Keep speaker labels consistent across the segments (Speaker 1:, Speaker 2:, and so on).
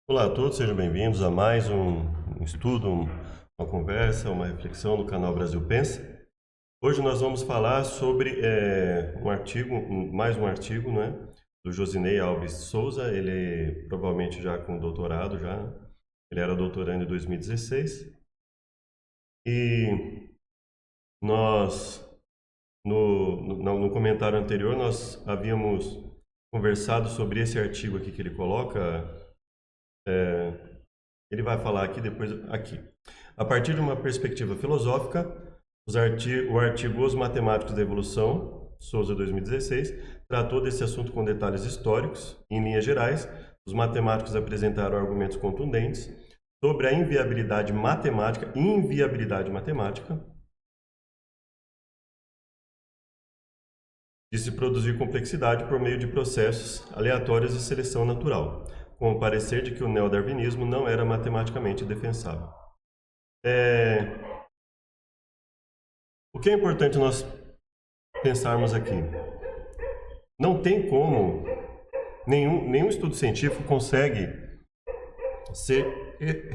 Speaker 1: Olá a todos, sejam bem-vindos a mais um estudo, uma conversa, uma reflexão no canal Brasil Pensa. Hoje nós vamos falar sobre um artigo, mais um artigo, né, do Josinei Alves Souza. Ele provavelmente já com doutorado, ele era doutorando em 2016. E nós, no comentário anterior, nós havíamos conversado sobre esse artigo aqui que ele coloca. Ele vai falar aqui depois aqui. A partir de uma perspectiva filosófica, o artigo Os Matemáticos da Evolução, Souza 2016, tratou desse assunto com detalhes históricos. Em linhas gerais, os matemáticos apresentaram argumentos contundentes sobre a inviabilidade matemática de se produzir complexidade por meio de processos aleatórios de seleção natural, com o parecer de que o neodarwinismo não era matematicamente defensável. O que é importante nós pensarmos aqui? Não tem como, nenhum estudo científico consegue ser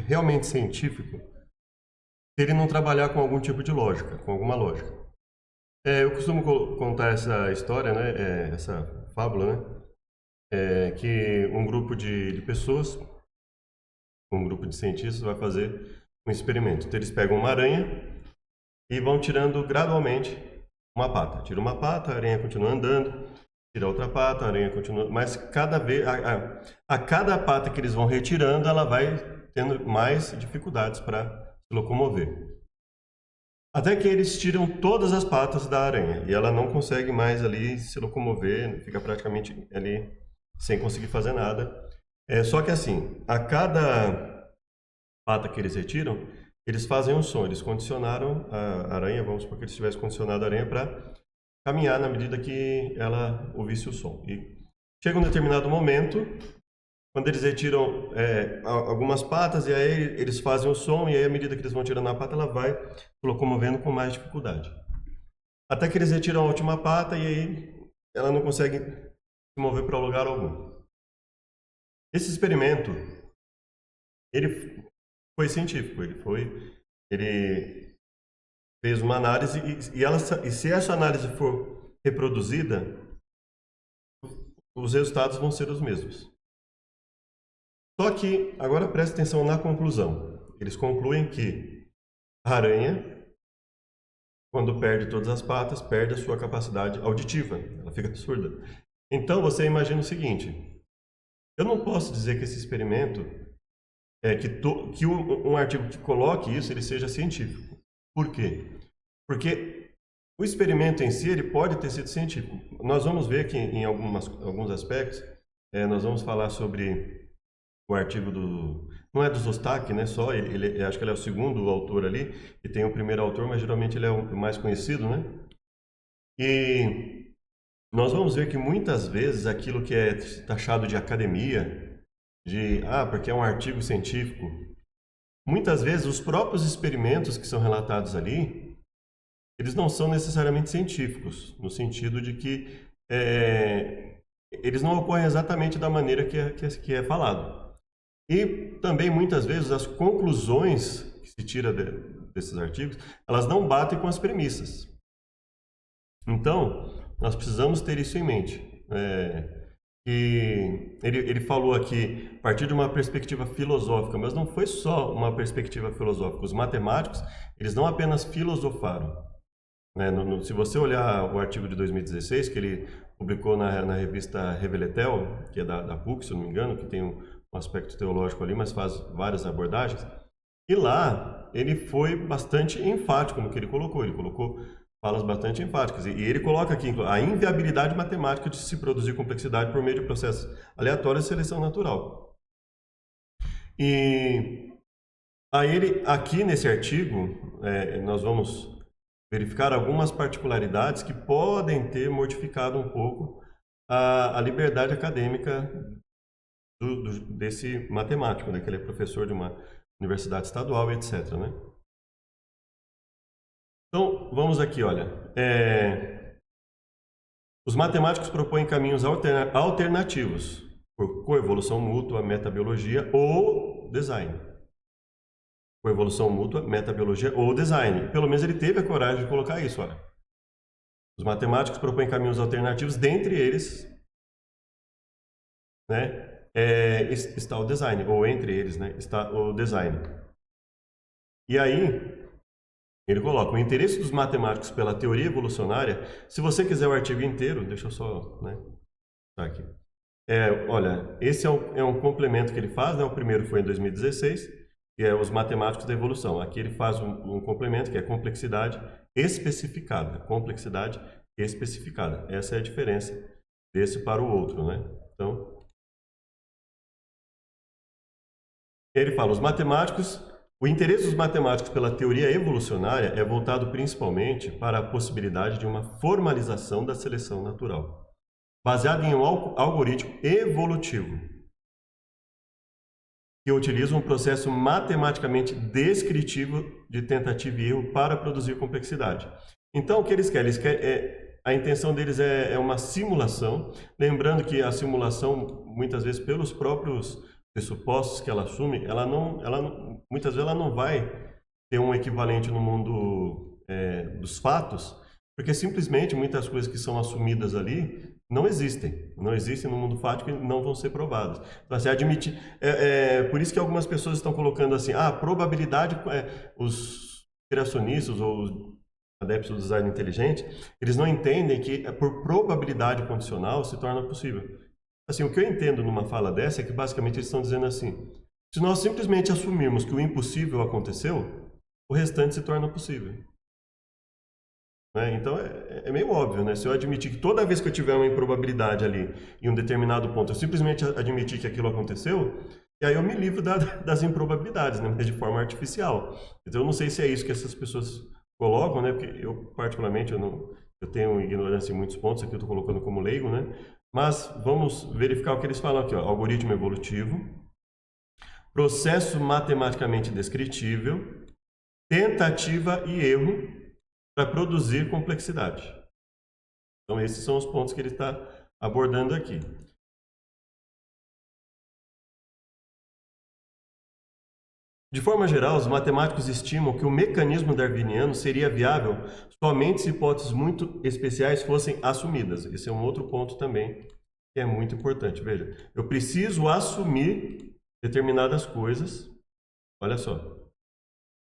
Speaker 1: realmente científico se ele não trabalhar com algum tipo de lógica, com alguma lógica. Eu costumo contar essa história, né, essa fábula, né, que um grupo de pessoas, um grupo de cientistas vai fazer um experimento. Então, eles pegam uma aranha e vão tirando gradualmente uma pata. Tira uma pata, a aranha continua andando, tira outra pata, a aranha continua... Mas cada vez, a cada pata que eles vão retirando, ela vai tendo mais dificuldades para se locomover. Até que eles tiram todas as patas da aranha e ela não consegue mais ali se locomover, fica praticamente ali sem conseguir fazer nada. Só que assim, a cada pata que eles retiram, eles fazem um som. Eles condicionaram a aranha, vamos supor que eles tivessem condicionado a aranha para caminhar na medida que ela ouvisse o som. E chega um determinado momento, quando eles retiram algumas patas, e aí eles fazem o som, e aí à medida que eles vão tirando a pata, ela vai se locomovendo com mais dificuldade. Até que eles retiram a última pata, e aí ela não consegue se mover para lugar algum. Esse experimento, ele foi científico, ele fez uma análise, e se essa análise for reproduzida, os resultados vão ser os mesmos. Só que, agora preste atenção na conclusão. Eles concluem que a aranha, quando perde todas as patas, perde a sua capacidade auditiva. Ela fica surda. Então, você imagina o seguinte. Eu não posso dizer que esse experimento, um artigo que coloque isso, ele seja científico. Por quê? Porque o experimento em si, ele pode ter sido científico. Nós vamos ver que em alguns aspectos, nós vamos falar sobre o artigo não é do Zostak, né, só, acho que ele é o segundo autor ali, e tem o primeiro autor, mas geralmente ele é o mais conhecido, né? E nós vamos ver que muitas vezes aquilo que é taxado de academia, porque é um artigo científico, muitas vezes os próprios experimentos que são relatados ali, eles não são necessariamente científicos, no sentido de que eles não ocorrem exatamente da maneira que é falado. E também, muitas vezes, as conclusões que se tira desses artigos, elas não batem com as premissas. Então, nós precisamos ter isso em mente. E ele falou aqui, a partir de uma perspectiva filosófica, mas não foi só uma perspectiva filosófica. Os matemáticos, eles não apenas filosofaram. Se você olhar o artigo de 2016, que ele publicou na revista Reveletel, que é da PUC, se eu não me engano, que tem um aspecto teológico ali, mas faz várias abordagens. E lá ele foi bastante enfático no que ele colocou falas bastante enfáticas. E ele coloca aqui a inviabilidade matemática de se produzir complexidade por meio de processos aleatórios de seleção natural. E aí aqui nesse artigo, nós vamos verificar algumas particularidades que podem ter modificado um pouco a liberdade acadêmica desse matemático, né, que ele é professor de uma universidade estadual, etc. Né? Então, vamos aqui, olha. Os matemáticos propõem caminhos alternativos por coevolução mútua, metabiologia ou design. Coevolução mútua, metabiologia ou design. Pelo menos ele teve a coragem de colocar isso, olha. Os matemáticos propõem caminhos alternativos, dentre eles, né, está o design, ou entre eles, né, está o design. E aí, ele coloca o interesse dos matemáticos pela teoria evolucionária. Se você quiser o artigo inteiro, deixa eu só, né, tá aqui. Olha, esse é um complemento que ele faz, né, o primeiro foi em 2016, que é os matemáticos da evolução. Aqui ele faz um complemento que é complexidade especificada. Complexidade especificada. Essa é a diferença desse para o outro, né? Então, ele fala, o interesse dos matemáticos pela teoria evolucionária é voltado principalmente para a possibilidade de uma formalização da seleção natural, baseada em um algoritmo evolutivo, que utiliza um processo matematicamente descritivo de tentativa e erro para produzir complexidade. Então, o que eles querem? A intenção deles é uma simulação, lembrando que a simulação, muitas vezes, pelos próprios pressupostos que ela assume, muitas vezes ela não vai ter um equivalente no mundo dos fatos, porque simplesmente muitas coisas que são assumidas ali não existem no mundo fático e não vão ser provadas. Então, você admite, por isso que algumas pessoas estão colocando assim, a probabilidade, os criacionistas ou os adeptos do design inteligente, eles não entendem que por probabilidade condicional se torna possível. Assim, o que eu entendo numa fala dessa é que basicamente eles estão dizendo assim, se nós simplesmente assumirmos que o impossível aconteceu, o restante se torna possível. Né? Então é meio óbvio, né? Se eu admitir que toda vez que eu tiver uma improbabilidade ali em um determinado ponto, eu simplesmente admitir que aquilo aconteceu, e aí eu me livro das improbabilidades, né? Mas de forma artificial. Então eu não sei se é isso que essas pessoas colocam, né? Porque eu particularmente eu tenho ignorância em muitos pontos, aqui eu estou colocando como leigo, né? Mas vamos verificar o que eles falam aqui, ó. Algoritmo evolutivo, processo matematicamente descritível, tentativa e erro para produzir complexidade. Então esses são os pontos que ele está abordando aqui. De forma geral, os matemáticos estimam que o mecanismo darwiniano seria viável somente se hipóteses muito especiais fossem assumidas. Esse é um outro ponto também que é muito importante. Veja, eu preciso assumir determinadas coisas. Olha só.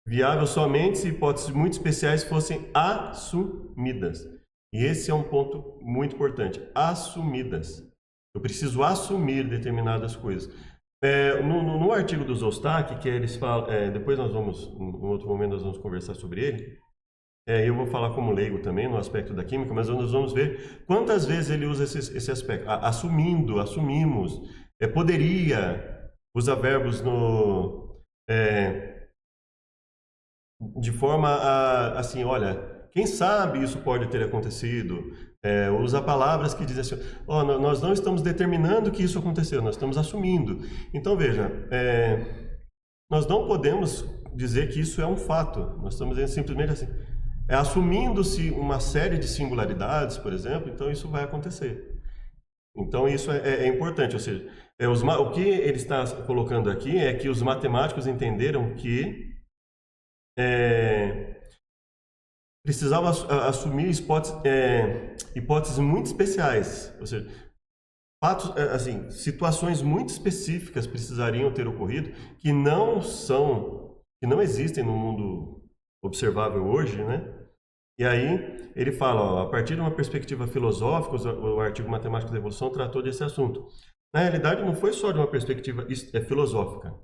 Speaker 1: Viável somente se hipóteses muito especiais fossem assumidas. E esse é um ponto muito importante. Assumidas. Eu preciso assumir determinadas coisas. No artigo do Zostak, que eles falam, depois nós vamos, em outro momento nós vamos conversar sobre ele, eu vou falar como leigo também no aspecto da química, mas nós vamos ver quantas vezes ele usa esse aspecto. Assumindo, assumimos, poderia, usa verbos de forma assim, olha, quem sabe isso pode ter acontecido, usa palavras que dizem assim, nós não estamos determinando que isso aconteceu, nós estamos assumindo. Então, veja, nós não podemos dizer que isso é um fato, nós estamos dizendo simplesmente assim, assumindo-se uma série de singularidades, por exemplo, então isso vai acontecer. Então, isso é importante, ou seja, o que ele está colocando aqui é que os matemáticos entenderam que precisava assumir hipóteses muito especiais, ou seja, fatos, assim, situações muito específicas precisariam ter ocorrido que não existem no mundo observável hoje, né? E aí ele fala, ó, a partir de uma perspectiva filosófica, o artigo Matemática da Evolução tratou desse assunto. Na realidade, não foi só de uma perspectiva filosófica.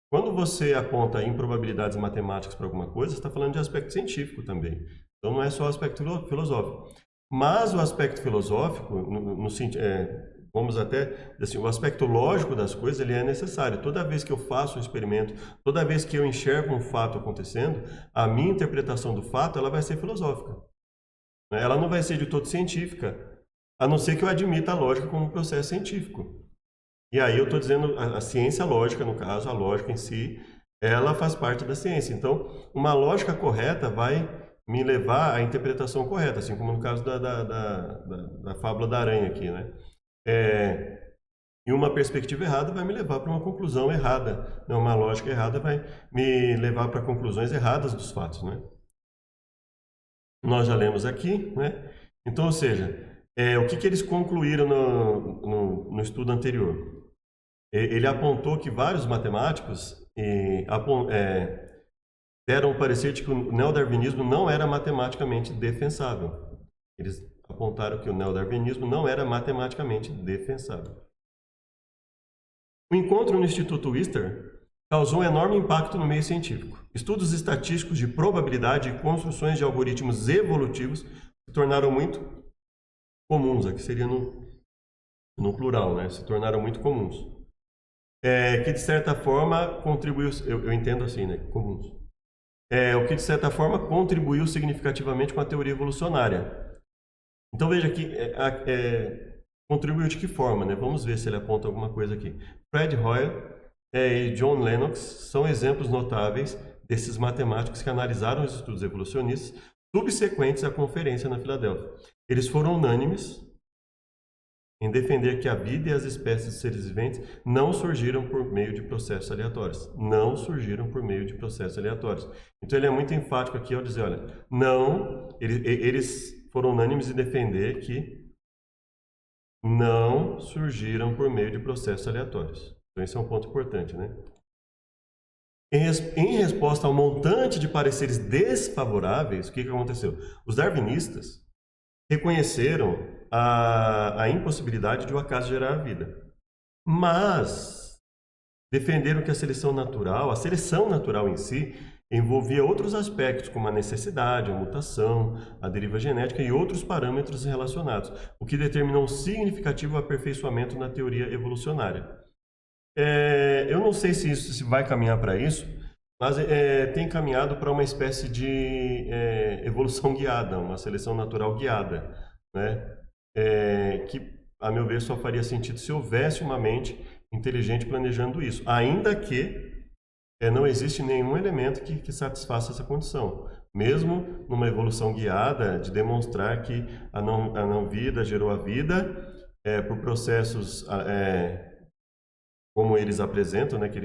Speaker 1: Quando você aponta improbabilidades matemáticas para alguma coisa, você está falando de aspecto científico também. Então não é só aspecto filosófico. Mas o aspecto filosófico, vamos até assim, o aspecto lógico das coisas, ele é necessário. Toda vez que eu faço um experimento, toda vez que eu enxergo um fato acontecendo, a minha interpretação do fato ela vai ser filosófica. Ela não vai ser de todo científica, a não ser que eu admita a lógica como um processo científico. E aí eu estou dizendo, a ciência lógica, no caso, a lógica em si, ela faz parte da ciência. Então, uma lógica correta vai me levar à interpretação correta, assim como no caso da fábula da aranha aqui, né? E uma perspectiva errada vai me levar para uma conclusão errada, né? Uma lógica errada vai me levar para conclusões erradas dos fatos, né? Nós já lemos aqui, né? Então, ou seja, o que eles concluíram no estudo anterior? Ele apontou que vários matemáticos deram o parecer de que o neodarwinismo não era matematicamente defensável. Eles apontaram que o neodarwinismo não era matematicamente defensável. O encontro no Instituto Wistar causou um enorme impacto no meio científico. Estudos estatísticos de probabilidade e construções de algoritmos evolutivos se tornaram muito comuns. Aqui seria no plural, né? Se tornaram muito comuns. Que de certa forma contribuiu, eu entendo assim, né? Comuns. O que de certa forma contribuiu significativamente com a teoria evolucionária. Então veja aqui, contribuiu de que forma, né? Vamos ver se ele aponta alguma coisa aqui. Fred Hoyle e John Lennox são exemplos notáveis desses matemáticos que analisaram os estudos evolucionistas subsequentes à conferência na Filadélfia. Eles foram unânimes em defender que a vida e as espécies de seres viventes não surgiram por meio de processos aleatórios. Não surgiram por meio de processos aleatórios. Então ele é muito enfático aqui ao dizer, olha, não, eles foram unânimes em defender que não surgiram por meio de processos aleatórios. Então esse é um ponto importante, né? Em resposta ao montante de pareceres desfavoráveis, o que aconteceu? Os darwinistas reconheceram a impossibilidade de o acaso gerar a vida, mas defenderam que a seleção natural em si, envolvia outros aspectos, como a necessidade, a mutação, a deriva genética e outros parâmetros relacionados, o que determinou um significativo aperfeiçoamento na teoria evolucionária. Eu não sei se isso se vai caminhar para isso, mas tem caminhado para uma espécie de evolução guiada, uma seleção natural guiada, né? Que, a meu ver, só faria sentido se houvesse uma mente inteligente planejando isso, ainda que não existe nenhum elemento que satisfaça essa condição. Mesmo numa evolução guiada, de demonstrar que a não-vida gerou a vida por processos como eles apresentam, né, que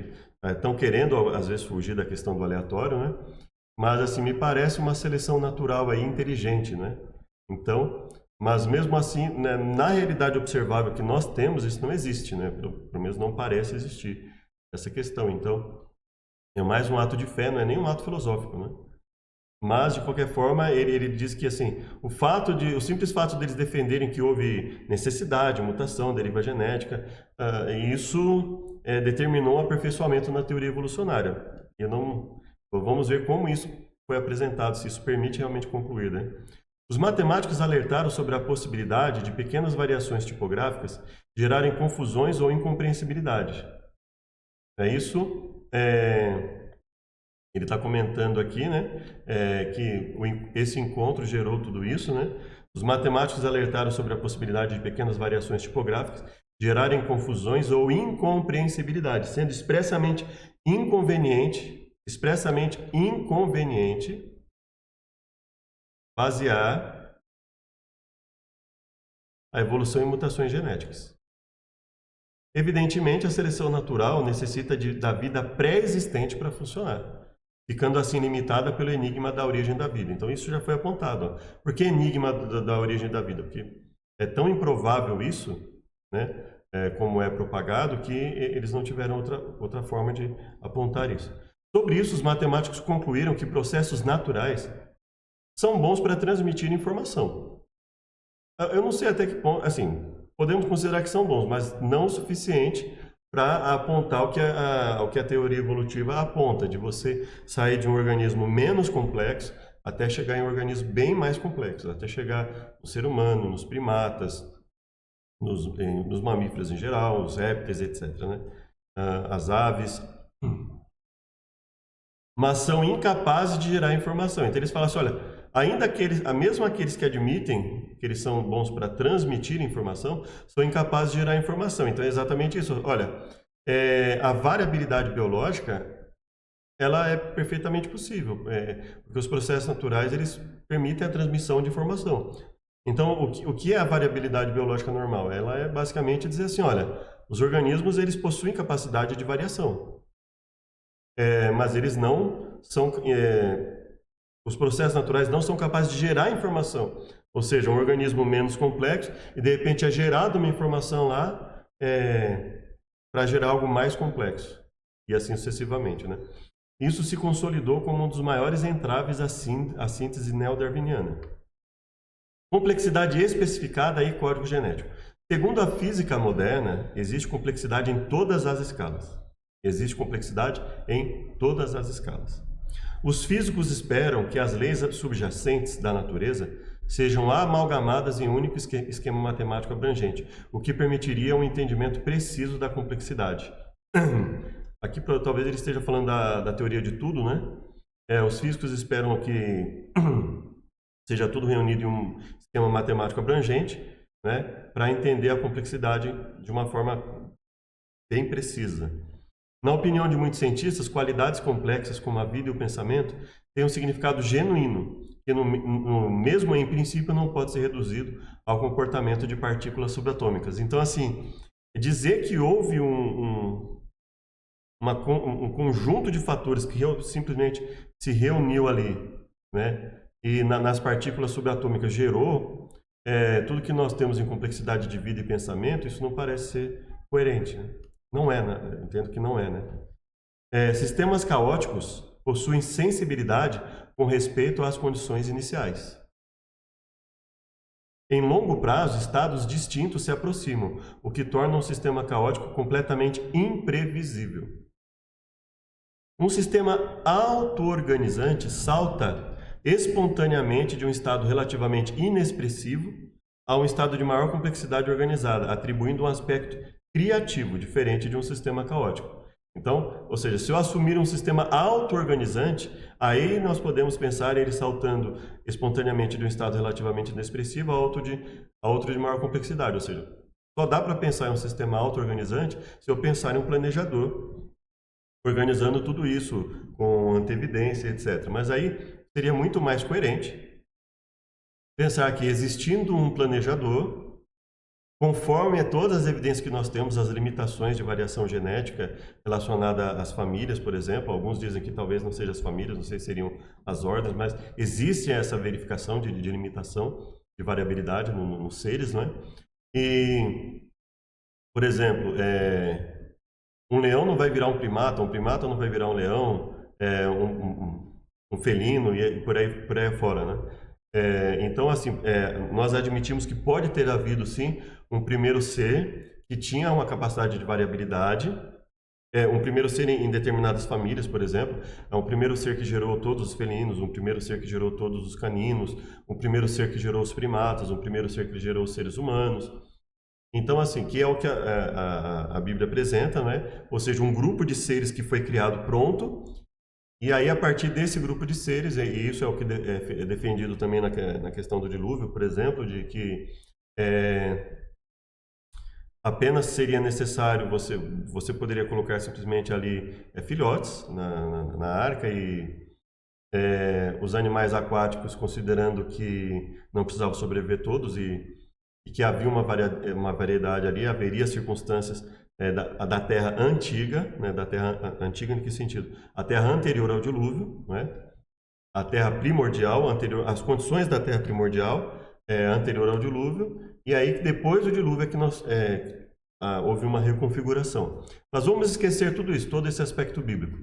Speaker 1: estão querendo, às vezes, fugir da questão do aleatório, né? Mas, assim, me parece uma seleção natural aí inteligente, né? Então, mas mesmo assim, né, na realidade observável que nós temos, isso não existe, né? Pelo menos não parece existir essa questão. Então, é mais um ato de fé, não é nem um ato filosófico, né? Mas, de qualquer forma, ele diz que, assim, o simples fato deles defenderem que houve necessidade, mutação, deriva genética, isso determinou um aperfeiçoamento na teoria evolucionária. Vamos ver como isso foi apresentado, se isso permite realmente concluir, né? Os matemáticos alertaram sobre a possibilidade de pequenas variações tipográficas gerarem confusões ou incompreensibilidade. Ele está comentando aqui, né, que esse encontro gerou tudo isso, né? Os matemáticos alertaram sobre a possibilidade de pequenas variações tipográficas gerarem confusões ou incompreensibilidade, sendo expressamente inconveniente basear a evolução em mutações genéticas. Evidentemente, a seleção natural necessita da vida pré-existente para funcionar, ficando assim limitada pelo enigma da origem da vida. Então isso já foi apontado. Ó. Por que enigma da origem da vida? Porque é tão improvável isso, né, como é propagado, que eles não tiveram outra forma de apontar isso. Sobre isso, os matemáticos concluíram que processos naturais são bons para transmitir informação. Eu não sei até que ponto, assim, podemos considerar que são bons, mas não o suficiente para apontar o que a teoria evolutiva aponta, de você sair de um organismo menos complexo até chegar em um organismo bem mais complexo, até chegar no ser humano, nos primatas, nos mamíferos em geral, os répteis, etc., né? As aves. Mas são incapazes de gerar informação. Então eles falam assim, olha, mesmo aqueles que admitem que eles são bons para transmitir informação, são incapazes de gerar informação. Então é exatamente isso. Olha, a variabilidade biológica, ela é perfeitamente possível, porque os processos naturais, eles permitem a transmissão de informação. Então, o que é a variabilidade biológica normal? Ela é basicamente dizer assim, olha, Os organismos, eles possuem capacidade de variação, mas eles não são... os processos naturais não são capazes de gerar informação. Ou seja, um organismo menos complexo e, de repente, é gerada uma informação lá para gerar algo mais complexo. E assim sucessivamente, né? Isso se consolidou como um dos maiores entraves à síntese neodarwiniana. Complexidade especificada e código genético. Segundo a física moderna, existe complexidade em todas as escalas. Existe complexidade em todas as escalas. Os físicos esperam que as leis subjacentes da natureza sejam amalgamadas em um único esquema matemático abrangente, o que permitiria um entendimento preciso da complexidade. Aqui talvez ele esteja falando da teoria de tudo, né? Os físicos esperam que seja tudo reunido em um esquema matemático abrangente, né? Para entender a complexidade de uma forma bem precisa. Na opinião de muitos cientistas, qualidades complexas como a vida e o pensamento têm um significado genuíno, que mesmo em princípio não pode ser reduzido ao comportamento de partículas subatômicas. Então, assim, dizer que houve um conjunto de fatores que simplesmente se reuniu ali, né, e nas partículas subatômicas gerou tudo que nós temos em complexidade de vida e pensamento, isso não parece ser coerente, né? Não é, né? Entendo que não é, né? Sistemas caóticos possuem sensibilidade com respeito às condições iniciais. Em longo prazo, estados distintos se aproximam, o que torna um sistema caótico completamente imprevisível. Um sistema auto-organizante salta espontaneamente de um estado relativamente inexpressivo a um estado de maior complexidade organizada, atribuindo um aspecto criativo, diferente de um sistema caótico. Então, ou seja, se eu assumir um sistema auto-organizante, aí nós podemos pensar ele saltando espontaneamente de um estado relativamente inexpressivo a outro de maior complexidade. Ou seja, só dá para pensar em um sistema auto-organizante se eu pensar em um planejador organizando tudo isso com antevidência, etc. Mas aí seria muito mais coerente pensar que existindo um planejador, conforme todas as evidências que nós temos, as limitações de variação genética relacionada às famílias, por exemplo, alguns dizem que talvez não sejam as famílias, não sei se seriam as ordens, mas existe essa verificação de limitação de variabilidade nos seres, né? E, por exemplo, um leão não vai virar um primata não vai virar um leão, um felino e por aí fora, né? Então, assim, nós admitimos que pode ter havido, sim, um primeiro ser que tinha uma capacidade de variabilidade, um primeiro ser em determinadas famílias, por exemplo, um primeiro ser que gerou todos os felinos, um primeiro ser que gerou todos os caninos, um primeiro ser que gerou os primatas, um primeiro ser que gerou os seres humanos. Então, assim, que é o que a Bíblia apresenta, né? Ou seja, um grupo de seres que foi criado pronto. E aí, a partir desse grupo de seres, e isso é o que é defendido também na questão do dilúvio, por exemplo, de que apenas seria necessário, você poderia colocar simplesmente ali filhotes na arca e os animais aquáticos, considerando que não precisavam sobreviver todos e que havia uma variedade ali, haveria circunstâncias da Terra antiga, né? Da Terra antiga em que sentido? A Terra anterior ao dilúvio, né? A Terra primordial, as condições da Terra primordial anterior ao dilúvio, e aí depois do dilúvio é que houve uma reconfiguração. Mas vamos esquecer tudo isso, todo esse aspecto bíblico.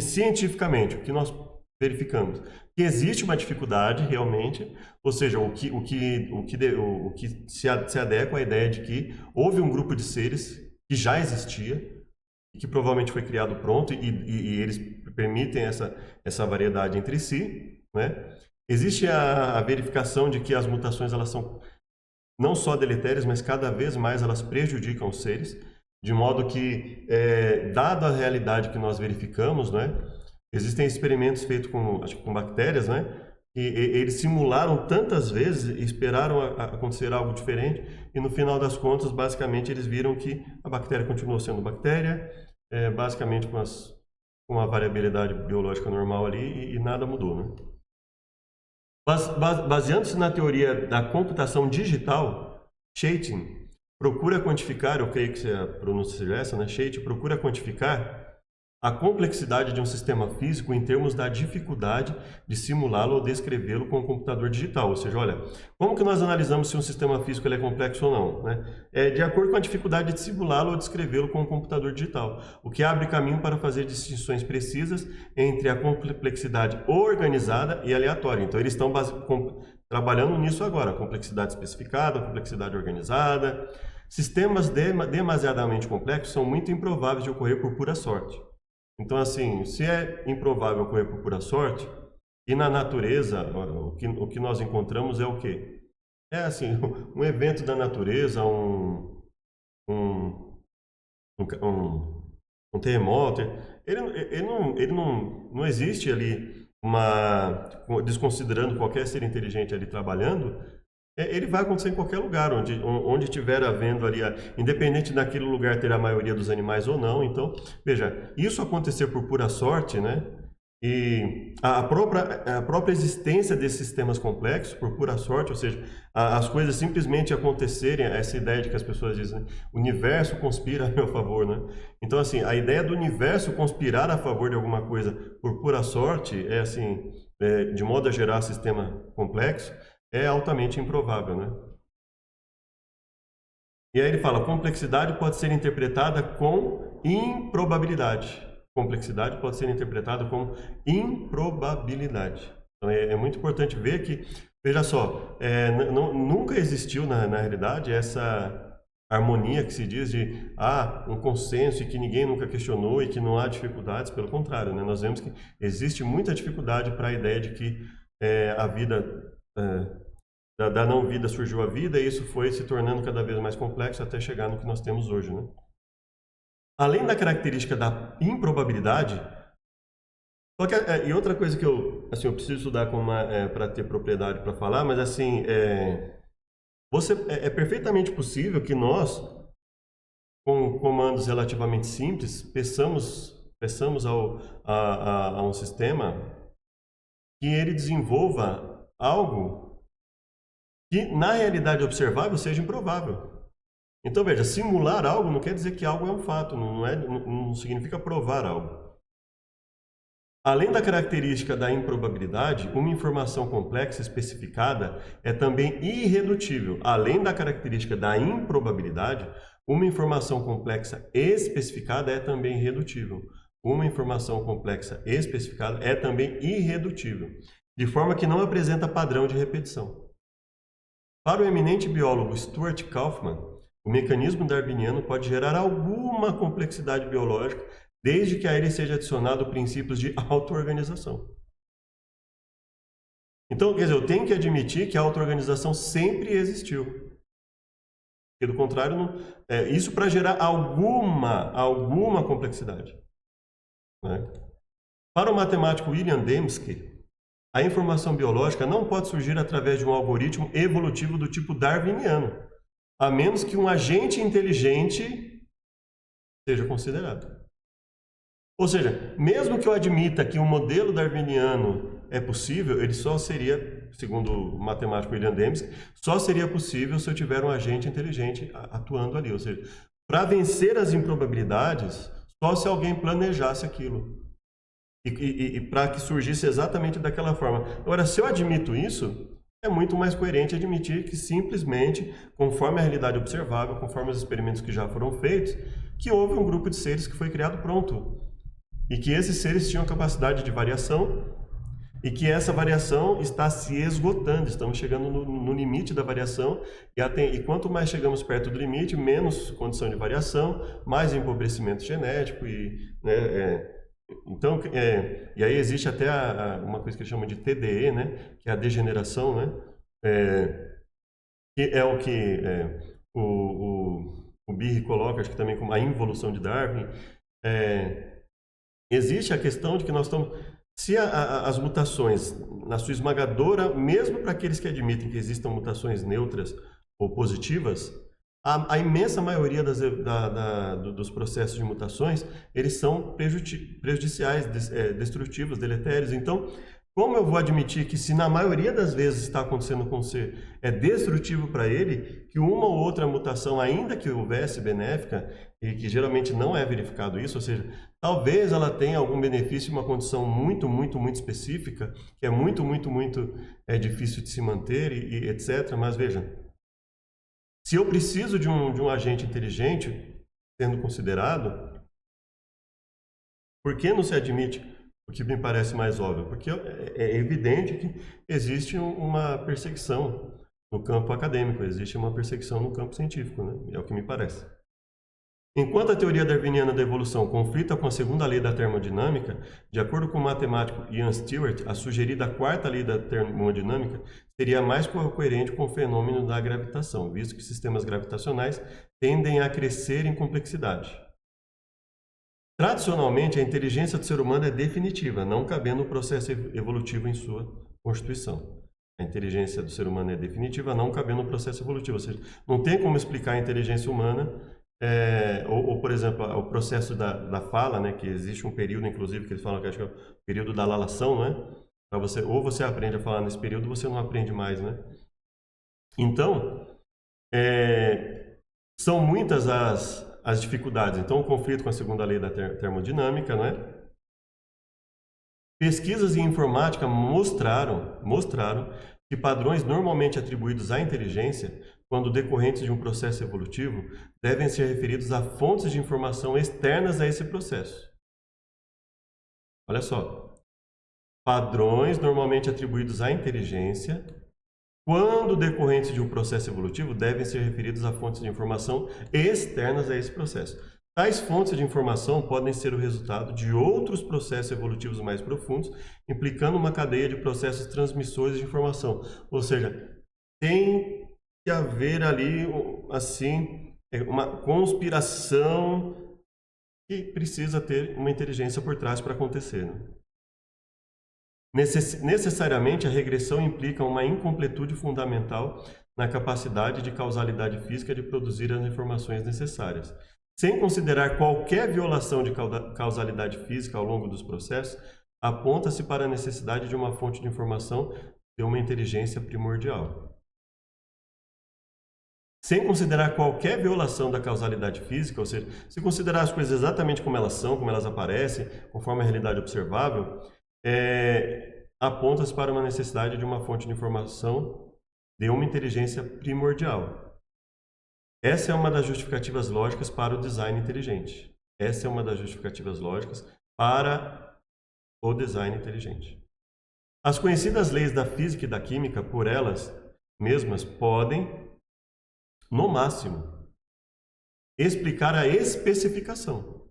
Speaker 1: Cientificamente, o que nós verificamos? Que existe uma dificuldade realmente, ou seja, o que se adequa à ideia de que houve um grupo de seres que já existia e que provavelmente foi criado pronto e eles permitem essa variedade entre si, né? Existe a verificação de que as mutações elas são não só deletérias, mas cada vez mais elas prejudicam os seres, de modo que, dada a realidade que nós verificamos, né? Existem experimentos feitos com bactérias, né? E eles simularam tantas vezes e esperaram acontecer algo diferente e no final das contas, basicamente, eles viram que a bactéria continuou sendo bactéria, basicamente com a variabilidade biológica normal ali e nada mudou, né? Baseando-se na teoria da computação digital, Chaitin procura quantificar, eu creio que a pronúncia seja essa, né? Chait procura quantificar a complexidade de um sistema físico em termos da dificuldade de simulá-lo ou descrevê-lo com o computador digital. Ou seja, olha, como que nós analisamos se um sistema físico ele é complexo ou não? Né? De acordo com a dificuldade de simulá-lo ou descrevê-lo com o computador digital, o que abre caminho para fazer distinções precisas entre a complexidade organizada e aleatória. Então, eles estão trabalhando nisso agora, complexidade especificada, complexidade organizada. Sistemas demasiadamente complexos são muito improváveis de ocorrer por pura sorte. Então, assim, se é improvável ocorrer por pura sorte, e na natureza, o que nós encontramos é o quê? É, assim, um evento da natureza, um terremoto, ele não existe ali desconsiderando qualquer ser inteligente ali trabalhando, ele vai acontecer em qualquer lugar, onde estiver havendo ali, independente daquele lugar ter a maioria dos animais ou não. Então, veja, isso acontecer por pura sorte, né? E a própria existência desses sistemas complexos, por pura sorte, ou seja, as coisas simplesmente acontecerem, essa ideia de que as pessoas dizem, né? O universo conspira a meu favor, né? Então, assim, a ideia do universo conspirar a favor de alguma coisa por pura sorte, assim, de modo a gerar sistema complexo, é altamente improvável, né? E aí ele fala, complexidade pode ser interpretada com improbabilidade. Complexidade pode ser interpretada como improbabilidade. Então é muito importante ver que, veja só, nunca existiu na realidade essa harmonia que se diz de um consenso e que ninguém nunca questionou e que não há dificuldades. Pelo contrário, né? Nós vemos que existe muita dificuldade para a ideia de que a vida... da não vida surgiu a vida e isso foi se tornando cada vez mais complexo até chegar no que nós temos hoje, né? Além da característica da improbabilidade, e outra coisa que eu preciso estudar para ter propriedade para falar, mas assim, é perfeitamente possível que nós, com comandos relativamente simples, peçamos a um sistema que ele desenvolva algo que na realidade observável seja improvável. Então veja, simular algo não quer dizer que algo é um fato, não significa provar algo. Além da característica da improbabilidade, uma informação complexa especificada é também irredutível. Além da característica da improbabilidade, uma informação complexa especificada é também irredutível. Uma informação complexa especificada é também irredutível, de forma que não apresenta padrão de repetição. Para o eminente biólogo Stuart Kauffman, o mecanismo darwiniano pode gerar alguma complexidade biológica, desde que a ele seja adicionado princípios de auto-organização. Então, quer dizer, eu tenho que admitir que a auto-organização sempre existiu. Porque, do contrário, isso para gerar alguma complexidade. Né? Para o matemático William Dembski, a informação biológica não pode surgir através de um algoritmo evolutivo do tipo darwiniano, a menos que um agente inteligente seja considerado. Ou seja, mesmo que eu admita que o modelo darwiniano é possível, ele só seria, segundo o matemático William Dembski, só seria possível se eu tiver um agente inteligente atuando ali. Ou seja, para vencer as improbabilidades, só se alguém planejasse aquilo. E para que surgisse exatamente daquela forma. Agora, se eu admito isso, é muito mais coerente admitir que simplesmente, conforme a realidade observável, conforme os experimentos que já foram feitos, que houve um grupo de seres que foi criado pronto. E que esses seres tinham capacidade de variação e que essa variação está se esgotando. Estamos chegando no limite da variação e quanto mais chegamos perto do limite, menos condição de variação, mais empobrecimento genético então, e aí existe até uma coisa que eles chamam de TDE, né? Que é a degeneração, né? Que é o que o Behe coloca, acho que também como a involução de Darwin. Existe a questão de que nós estamos... Se as mutações, na sua esmagadora, mesmo para aqueles que admitem que existam mutações neutras ou positivas, a imensa maioria dos processos de mutações, eles são prejudiciais, destrutivos, deletérios. Então, Como eu vou admitir que, se na maioria das vezes está acontecendo com você, é destrutivo para ele, que uma ou outra mutação, ainda que houvesse benéfica, e que geralmente não é verificado isso, ou seja, talvez ela tenha algum benefício em uma condição muito, muito, muito específica, que é muito, muito, muito difícil de se manter e etc. Mas veja, se eu preciso de um agente inteligente sendo considerado, por que não se admite o que me parece mais óbvio? Porque é evidente que existe uma perseguição no campo acadêmico, existe uma perseguição no campo científico, né? É o que me parece. Enquanto a teoria darwiniana da evolução conflita com a segunda lei da termodinâmica, de acordo com o matemático Ian Stewart, a sugerida quarta lei da termodinâmica seria mais coerente com o fenômeno da gravitação, visto que sistemas gravitacionais tendem a crescer em complexidade. Tradicionalmente, a inteligência do ser humano é definitiva, não cabendo o processo evolutivo em sua constituição. A inteligência do ser humano é definitiva, não cabendo o processo evolutivo. Ou seja, não tem como explicar a inteligência humana, por exemplo, o processo da fala, né, que existe um período, inclusive, que eles falam que acho que é o período da lalação, né? Para você, ou você aprende a falar nesse período, ou você não aprende mais, né? Então, são muitas as dificuldades. Então, o conflito com a segunda lei da termodinâmica, né? Pesquisas em informática mostraram que padrões normalmente atribuídos à inteligência, quando decorrentes de um processo evolutivo, devem ser referidos a fontes de informação externas a esse processo. Olha só. Padrões normalmente atribuídos à inteligência, quando decorrentes de um processo evolutivo, devem ser referidos a fontes de informação externas a esse processo. Tais fontes de informação podem ser o resultado de outros processos evolutivos mais profundos, implicando uma cadeia de processos transmissores de informação. Ou seja, tem que haver ali, assim, uma conspiração que precisa ter uma inteligência por trás para acontecer, né? Necessariamente, a regressão implica uma incompletude fundamental na capacidade de causalidade física de produzir as informações necessárias. Sem considerar qualquer violação de causalidade física ao longo dos processos, aponta-se para a necessidade de uma fonte de informação de uma inteligência primordial. Sem considerar qualquer violação da causalidade física, ou seja, se considerar as coisas exatamente como elas são, como elas aparecem, conforme a realidade observável, aponta-se para uma necessidade de uma fonte de informação de uma inteligência primordial. Essa é uma das justificativas lógicas para o design inteligente. Essa é uma das justificativas lógicas para o design inteligente. As conhecidas leis da física e da química, por elas mesmas, podem, no máximo, explicar a especificação,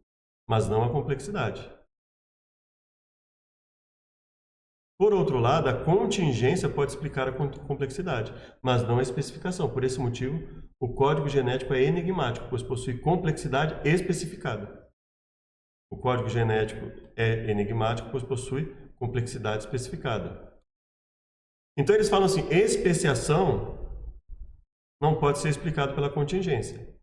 Speaker 1: mas não a complexidade. Por outro lado, a contingência pode explicar a complexidade, mas não a especificação. Por esse motivo, o código genético é enigmático, pois possui complexidade especificada. O código genético é enigmático, pois possui complexidade especificada. Então, eles falam assim, especiação não pode ser explicado pela contingência.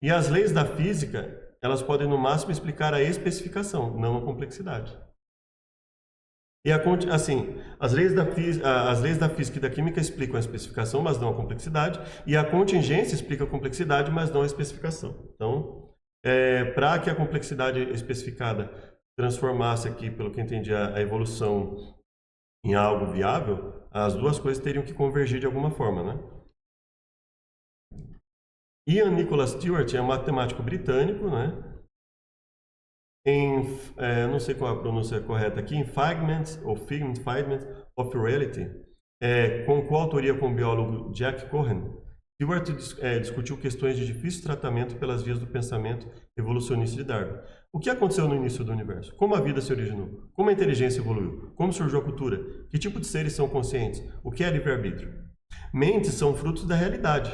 Speaker 1: E as leis da física, elas podem, no máximo, explicar a especificação, não a complexidade. E assim, as leis da física e da química explicam a especificação, mas não a complexidade, e a contingência explica a complexidade, mas não a especificação. Então, para que a complexidade especificada transformasse aqui, pelo que eu entendi, a evolução em algo viável, as duas coisas teriam que convergir de alguma forma, né? Ian Nicholas Stewart é um matemático britânico, né? Não sei qual é a pronúncia correta aqui, em Figment of Reality, com coautoria com o biólogo Jack Cohen, Stewart discutiu questões de difícil tratamento pelas vias do pensamento evolucionista de Darwin. O que aconteceu no início do universo? Como a vida se originou? Como a inteligência evoluiu? Como surgiu a cultura? Que tipo de seres são conscientes? O que é livre-arbítrio? Mentes são frutos da realidade,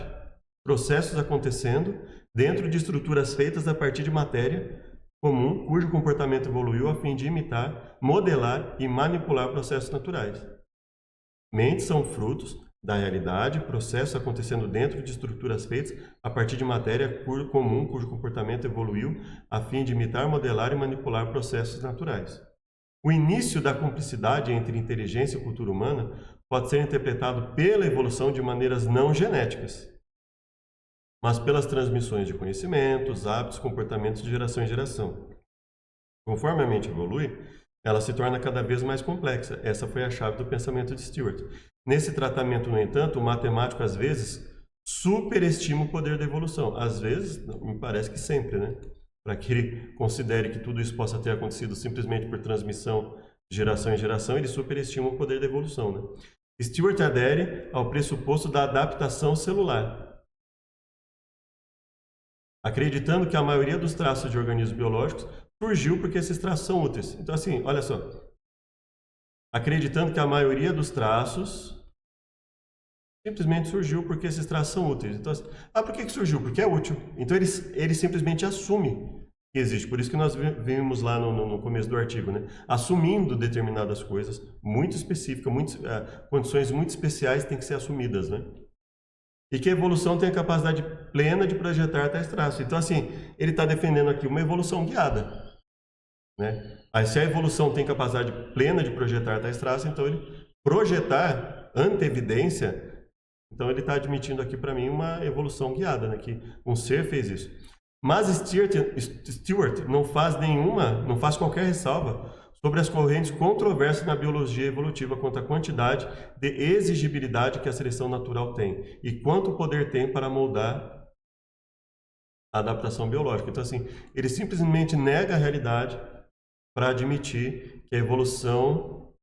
Speaker 1: processos acontecendo dentro de estruturas feitas a partir de matéria comum, cujo comportamento evoluiu a fim de imitar, modelar e manipular processos naturais. Mentes são frutos da realidade, processos acontecendo dentro de estruturas feitas a partir de matéria comum, cujo comportamento evoluiu a fim de imitar, modelar e manipular processos naturais. O início da cumplicidade entre inteligência e cultura humana pode ser interpretado pela evolução de maneiras não genéticas, mas pelas transmissões de conhecimentos, hábitos, comportamentos de geração em geração. Conforme a mente evolui, ela se torna cada vez mais complexa. Essa foi a chave do pensamento de Stewart. Nesse tratamento, no entanto, o matemático às vezes superestima o poder da evolução. Às vezes, me parece que sempre, né? Para que ele considere que tudo isso possa ter acontecido simplesmente por transmissão de geração em geração, ele superestima o poder da evolução, né? Stewart adere ao pressuposto da adaptação celular, acreditando que a maioria dos traços de organismos biológicos surgiu porque esses traços são úteis. Então, assim, olha só. Acreditando que a maioria dos traços simplesmente surgiu porque esses traços são úteis. Então, assim, por que surgiu? Porque é útil. Então, ele simplesmente assume que existe. Por isso que nós vimos lá no começo do artigo, né? Assumindo determinadas coisas muito específicas, condições muito especiais têm que ser assumidas, né? E que a evolução tem a capacidade plena de projetar tais traços. Então, assim, ele está defendendo aqui uma evolução guiada, né? Aí, se a evolução tem capacidade plena de projetar tais traços, então ele projetar anteevidência, então ele está admitindo aqui para mim uma evolução guiada, né? Que um ser fez isso. Mas Stewart não faz qualquer ressalva sobre as correntes controversas na biologia evolutiva quanto à quantidade de exigibilidade que a seleção natural tem e quanto poder tem para moldar a adaptação biológica. Então, assim, ele simplesmente nega a realidade para admitir que a evolução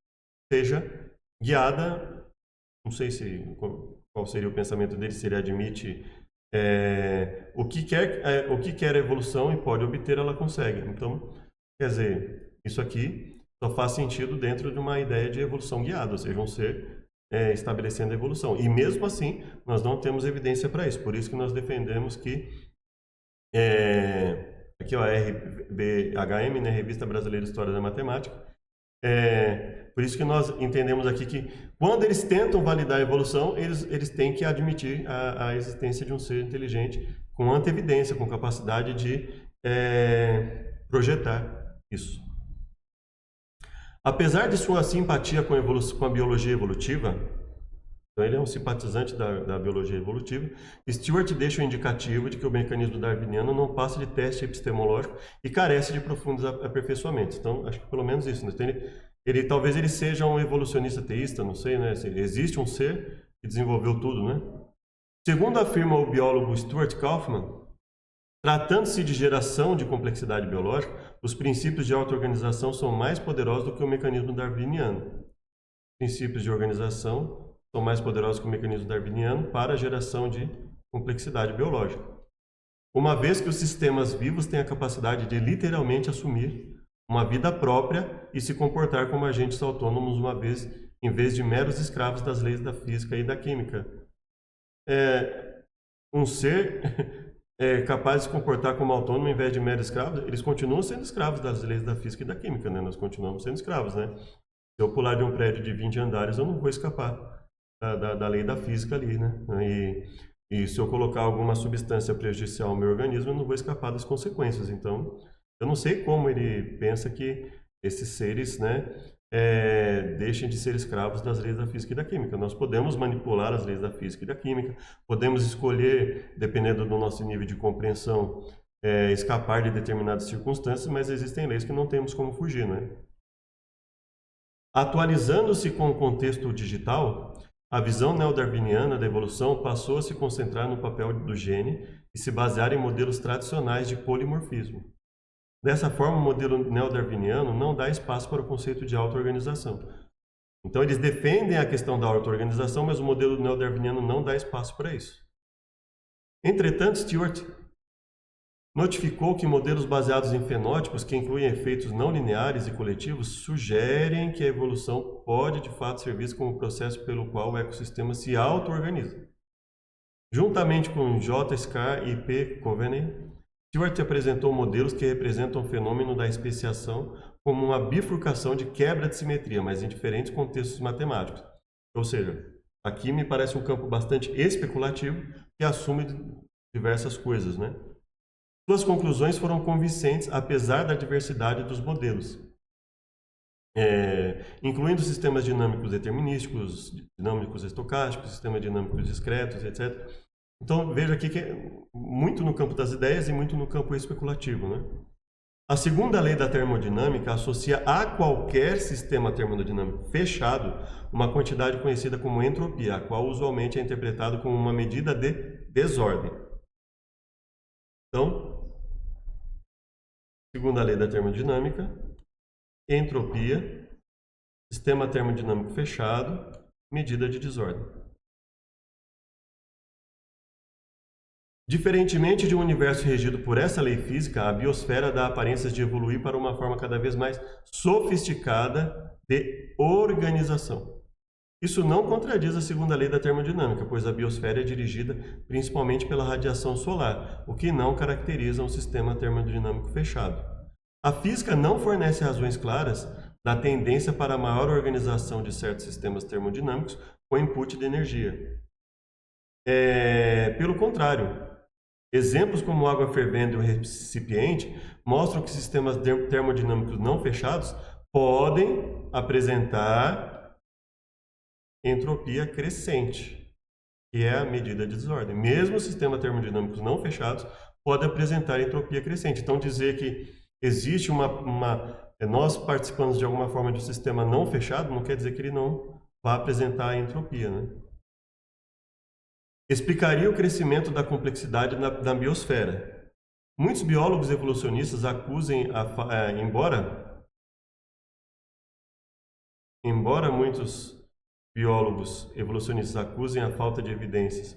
Speaker 1: seja guiada. Não sei qual seria o pensamento dele, se ele admite o que quer a evolução e pode obter, ela consegue. Então, quer dizer, isso aqui só faz sentido dentro de uma ideia de evolução guiada, ou seja, um ser estabelecendo a evolução. E mesmo assim, nós não temos evidência para isso. Por isso que nós defendemos que aqui, ó, RBHM, né, Revista Brasileira de História da Matemática. Por isso que nós entendemos aqui que quando eles tentam validar a evolução, eles têm que admitir a existência de um ser inteligente com anteevidência, com capacidade de projetar isso. Apesar de sua simpatia com a biologia evolutiva, então ele é um simpatizante da biologia evolutiva, Stewart deixa o indicativo de que o mecanismo darwiniano não passa de teste epistemológico e carece de profundos aperfeiçoamentos. Então, acho que pelo menos isso, né? Talvez ele seja um evolucionista teísta, não sei, né? Existe um ser que desenvolveu tudo, né? Segundo afirma o biólogo Stuart Kauffman, tratando-se de geração de complexidade biológica, os princípios de auto-organização são mais poderosos do que o mecanismo darwiniano. Os princípios de organização são mais poderosos que o mecanismo darwiniano para a geração de complexidade biológica. Uma vez que os sistemas vivos têm a capacidade de literalmente assumir uma vida própria e se comportar como agentes autônomos em vez de meros escravos das leis da física e da química. Um ser capaz de se comportar como autônomo em vez de meros escravos, eles continuam sendo escravos das leis da física e da química, né? Nós continuamos sendo escravos, né? Se eu pular de um prédio de 20 andares, eu não vou escapar da lei da física ali, né? E se eu colocar alguma substância prejudicial ao meu organismo, eu não vou escapar das consequências. Então, eu não sei como ele pensa que esses seres, né, deixem de ser escravos das leis da física e da química. Nós podemos manipular as leis da física e da química, podemos escolher, dependendo do nosso nível de compreensão, escapar de determinadas circunstâncias, mas existem leis que não temos como fugir, né? Atualizando-se com o contexto digital, a visão neodarwiniana da evolução passou a se concentrar no papel do gene e se basear em modelos tradicionais de polimorfismo. Dessa forma, o modelo neodarwiniano não dá espaço para o conceito de auto-organização. Então, eles defendem a questão da auto-organização, mas o modelo neodarwiniano não dá espaço para isso. Entretanto, Stewart notificou que modelos baseados em fenótipos, que incluem efeitos não lineares e coletivos, sugerem que a evolução pode, de fato, ser vista como o processo pelo qual o ecossistema se auto-organiza. Juntamente com J. Scar e P. Coveney, Stewart apresentou modelos que representam o fenômeno da especiação como uma bifurcação de quebra de simetria, mas em diferentes contextos matemáticos. Ou seja, aqui me parece um campo bastante especulativo que assume diversas coisas, né? Suas conclusões foram convincentes, apesar da diversidade dos modelos. incluindo sistemas dinâmicos determinísticos, dinâmicos estocásticos, sistemas dinâmicos discretos, etc. Então, veja aqui que é muito no campo das ideias e muito no campo especulativo, né? A segunda lei da termodinâmica associa a qualquer sistema termodinâmico fechado uma quantidade conhecida como entropia, a qual usualmente é interpretado como uma medida de desordem. Então, segunda lei da termodinâmica, entropia, sistema termodinâmico fechado, medida de desordem. Diferentemente de um universo regido por essa lei física, a biosfera dá aparências de evoluir para uma forma cada vez mais sofisticada de organização. Isso não contradiz a segunda lei da termodinâmica, pois a biosfera é dirigida principalmente pela radiação solar, o que não caracteriza um sistema termodinâmico fechado. A física não fornece razões claras da tendência para a maior organização de certos sistemas termodinâmicos com input de energia. Pelo contrário, exemplos como água fervendo e um recipiente mostram que sistemas termodinâmicos não fechados podem apresentar entropia crescente, que é a medida de desordem. Mesmo sistemas termodinâmicos não fechados podem apresentar entropia crescente. Então, dizer que existe nós participamos de alguma forma de um sistema não fechado não quer dizer que ele não vai apresentar entropia, né? Explicaria o crescimento da complexidade da biosfera. Muitos biólogos evolucionistas acusem, embora muitos biólogos evolucionistas acusem a falta de evidências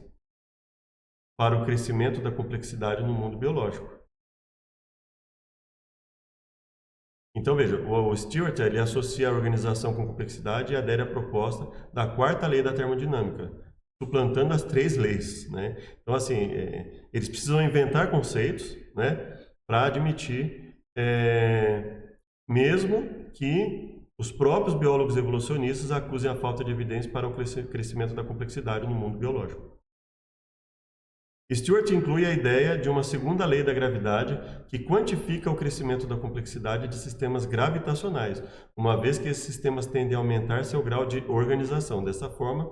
Speaker 1: para o crescimento da complexidade no mundo biológico. Então veja, o Stewart ele associa a organização com complexidade e adere à proposta da quarta lei da termodinâmica, suplantando as três leis, né? Então assim, eles precisam inventar conceitos, né, para admitir, mesmo que os próprios biólogos evolucionistas acusem a falta de evidência para o crescimento da complexidade no mundo biológico. Stewart inclui a ideia de uma segunda lei da gravidade que quantifica o crescimento da complexidade de sistemas gravitacionais, uma vez que esses sistemas tendem a aumentar seu grau de organização. Dessa forma,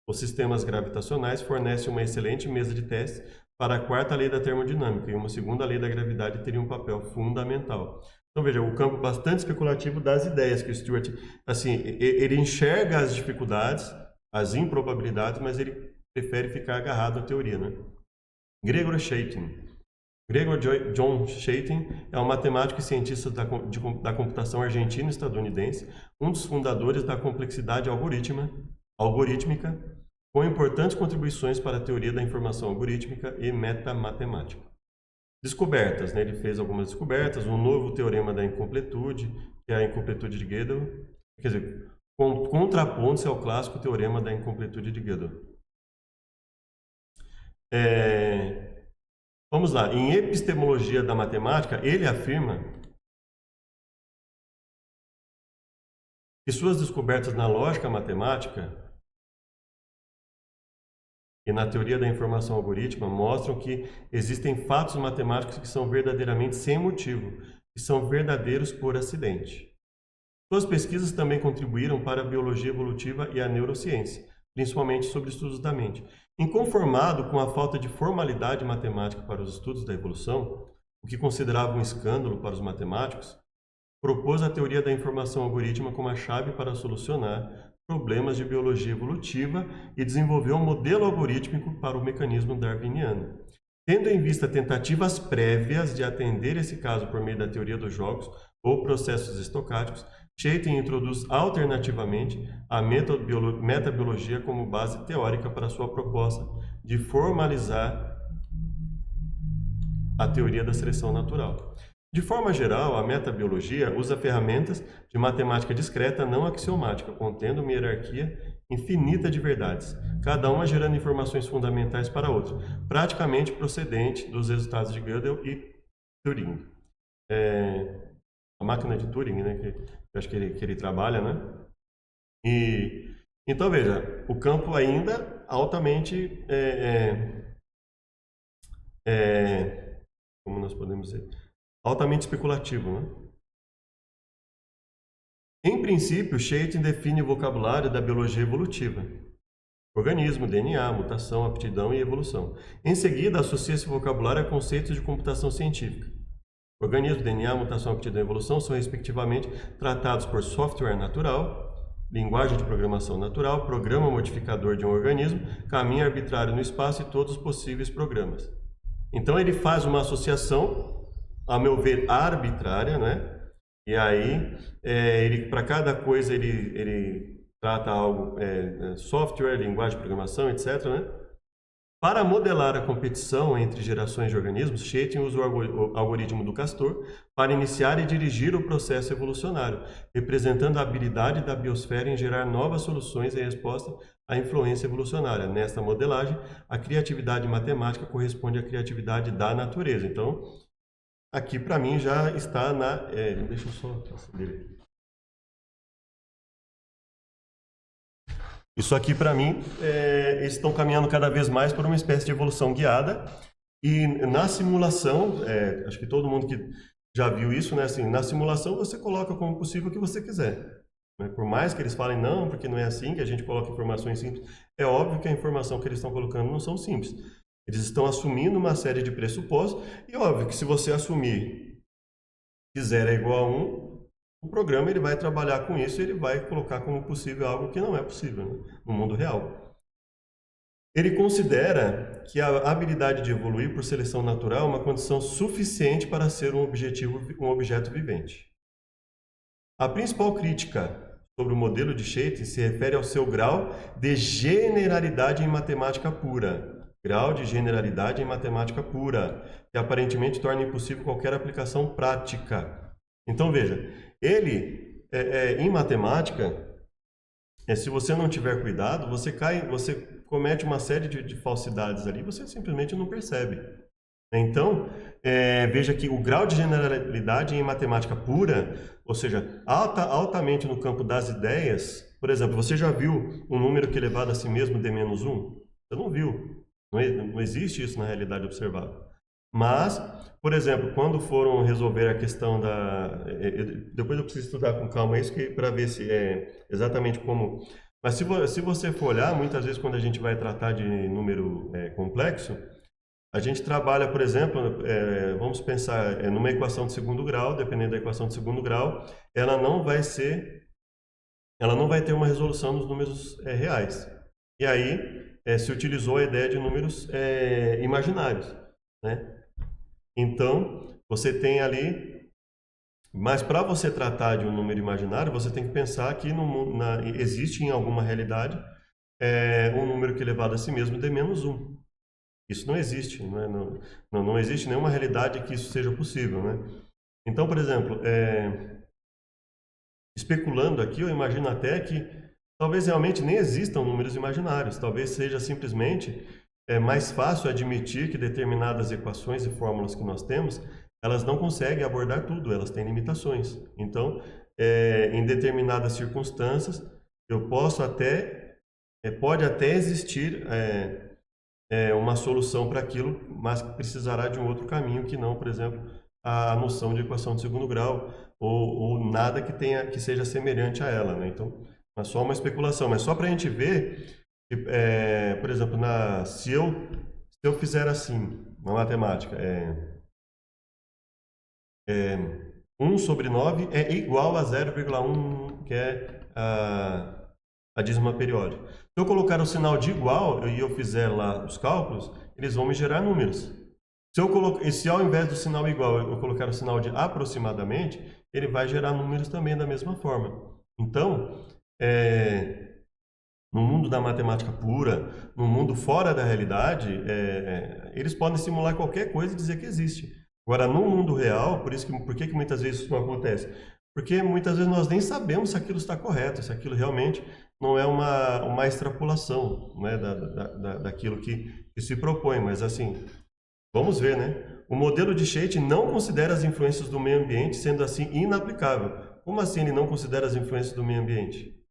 Speaker 1: os sistemas gravitacionais fornecem uma excelente mesa de teste para a quarta lei da termodinâmica, e uma segunda lei da gravidade teria um papel fundamental. Então veja, o campo bastante especulativo das ideias que o Stewart, assim, ele enxerga as dificuldades, as improbabilidades, mas ele prefere ficar agarrado à teoria, né? Gregor Scheitin. Gregor John Scheitin é um matemático e cientista da computação argentino-estadunidense, um dos fundadores da complexidade algorítmica, com importantes contribuições para a teoria da informação algorítmica e metamatemática. Descobertas, né? Ele fez algumas descobertas, um novo teorema da incompletude, que é a incompletude de Gödel, quer dizer, contrapondo-se ao clássico teorema da incompletude de Gödel. Vamos lá, em epistemologia da matemática, ele afirma que suas descobertas na lógica matemática e na teoria da informação algorítmica mostram que existem fatos matemáticos que são verdadeiramente sem motivo, que são verdadeiros por acidente. Suas pesquisas também contribuíram para a biologia evolutiva e a neurociência, principalmente sobre estudos da mente. Inconformado com a falta de formalidade matemática para os estudos da evolução, o que considerava um escândalo para os matemáticos, propôs a teoria da informação algorítmica como a chave para solucionar problemas de biologia evolutiva e desenvolveu um modelo algorítmico para o mecanismo darwiniano. Tendo em vista tentativas prévias de atender esse caso por meio da teoria dos jogos ou processos estocásticos, Scheitin introduz alternativamente a metabiologia como base teórica para sua proposta de formalizar a teoria da seleção natural. De forma geral, a metabiologia usa ferramentas de matemática discreta não axiomática, contendo uma hierarquia infinita de verdades, cada uma gerando informações fundamentais para a outra, praticamente procedente dos resultados de Gödel e Turing. A máquina de Turing, né, que eu acho que ele trabalha, né? E então veja, o campo ainda altamente como nós podemos dizer, altamente especulativo, né? Em princípio, Chaitin define o vocabulário da biologia evolutiva. Organismo, DNA, mutação, aptidão e evolução. Em seguida, associa esse vocabulário a conceitos de computação científica. Organismo, DNA, mutação, aptidão e evolução são, respectivamente, tratados por software natural, linguagem de programação natural, programa modificador de um organismo, caminho arbitrário no espaço e todos os possíveis programas. Então ele faz uma associação, a meu ver, arbitrária, né? E aí, para cada coisa ele trata algo, software, linguagem de programação, etc., né? Para modelar a competição entre gerações de organismos, Chaitin usa o algoritmo do Castor para iniciar e dirigir o processo evolucionário, representando a habilidade da biosfera em gerar novas soluções em resposta à influência evolucionária. Nesta modelagem, a criatividade matemática corresponde à criatividade da natureza. Então, aqui para mim já está na... deixa eu só acender aqui. Isso aqui, para mim, eles estão caminhando cada vez mais por uma espécie de evolução guiada. E na simulação, acho que todo mundo que já viu isso, né? Assim, na simulação você coloca como possível o que você quiser. Né? Por mais que eles falem não, porque não é assim, que a gente coloca informações simples, é óbvio que a informação que eles estão colocando não são simples. Eles estão assumindo uma série de pressupostos, e óbvio que se você assumir que 0 é igual a 1, o programa ele vai trabalhar com isso e ele vai colocar como possível algo que não é possível, né, no mundo real. Ele considera que a habilidade de evoluir por seleção natural é uma condição suficiente para ser um objeto vivente. A principal crítica sobre o modelo de Chaitin se refere ao seu grau de generalidade em matemática pura. Grau de generalidade em matemática pura, que aparentemente torna impossível qualquer aplicação prática. Então veja, ele, em matemática, se você não tiver cuidado, você comete uma série de falsidades ali, você simplesmente não percebe. Então, veja que o grau de generalidade em matemática pura, ou seja, altamente no campo das ideias, por exemplo, você já viu um número que é elevado a si mesmo de menos 1? Você não viu. Não existe isso na realidade observável. Mas, por exemplo, quando foram resolver a questão depois eu preciso estudar com calma isso para ver se é exatamente como... Mas se você for olhar, muitas vezes quando a gente vai tratar de número complexo, a gente trabalha, por exemplo, vamos pensar numa equação de segundo grau, dependendo da equação de segundo grau, ela não vai ter uma resolução nos números reais. E aí se utilizou a ideia de números imaginários, né? Então, você tem ali... Mas para você tratar de um número imaginário, você tem que pensar que existe em alguma realidade um número que é elevado a si mesmo de menos 1. Isso não existe, não existe nenhuma realidade que isso seja possível, né? Então, por exemplo, especulando aqui, eu imagino até que talvez realmente nem existam números imaginários, talvez seja simplesmente mais fácil admitir que determinadas equações e fórmulas que nós temos, elas não conseguem abordar tudo, elas têm limitações. Então, em determinadas circunstâncias, eu posso pode até existir uma solução para aquilo, mas precisará de um outro caminho que não, por exemplo, a noção de equação de segundo grau ou nada que seja semelhante a ela, né? Então, é só uma especulação, mas só para a gente ver, por exemplo, se eu fizer assim, na matemática, 1 sobre 9 é igual a 0,1, que é a dízima periódica. Se eu colocar o sinal de igual e eu fizer lá os cálculos, eles vão me gerar números. Se ao invés do sinal igual eu colocar o sinal de aproximadamente, ele vai gerar números também da mesma forma. Então, no mundo da matemática pura, no mundo fora da realidade, eles podem simular qualquer coisa e dizer que existe. Agora, no mundo real, por que muitas vezes isso não acontece? Porque muitas vezes nós nem sabemos se aquilo está correto, se aquilo realmente não é uma extrapolação, né, daquilo que se propõe. Mas assim, vamos ver, né? O modelo de Chaitin não considera as influências do meio ambiente, sendo assim inaplicável. Como assim ele não considera as influências do meio ambiente?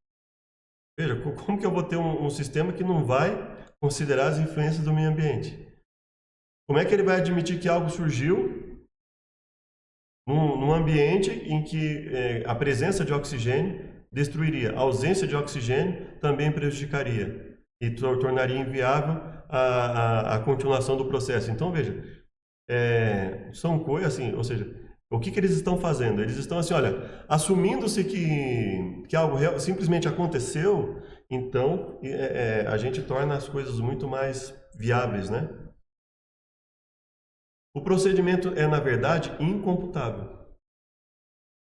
Speaker 1: Veja, como que eu vou ter um sistema que não vai considerar as influências do meio ambiente? Como é que ele vai admitir que algo surgiu num ambiente em que a presença de oxigênio destruiria, a ausência de oxigênio também prejudicaria e tornaria inviável a continuação do processo. Então, veja, são coisas assim, ou seja, o que eles estão fazendo? Eles estão assim, olha, assumindo-se que algo simplesmente aconteceu, então a gente torna as coisas muito mais viáveis, né? O procedimento é, na verdade, incomputável.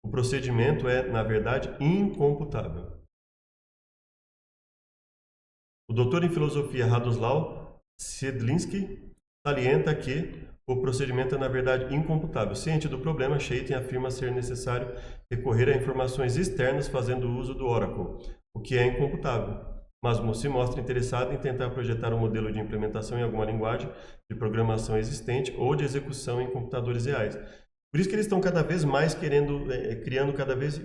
Speaker 1: O procedimento é, na verdade, incomputável. O doutor em filosofia Radoslaw Siedlinski salienta que o procedimento é, na verdade, incomputável. Ciente do problema, Chaitin afirma ser necessário recorrer a informações externas fazendo uso do Oracle, o que é incomputável. Mas se mostra interessado em tentar projetar um modelo de implementação em alguma linguagem de programação existente ou de execução em computadores reais. Por isso que eles estão cada vez mais criando cada vez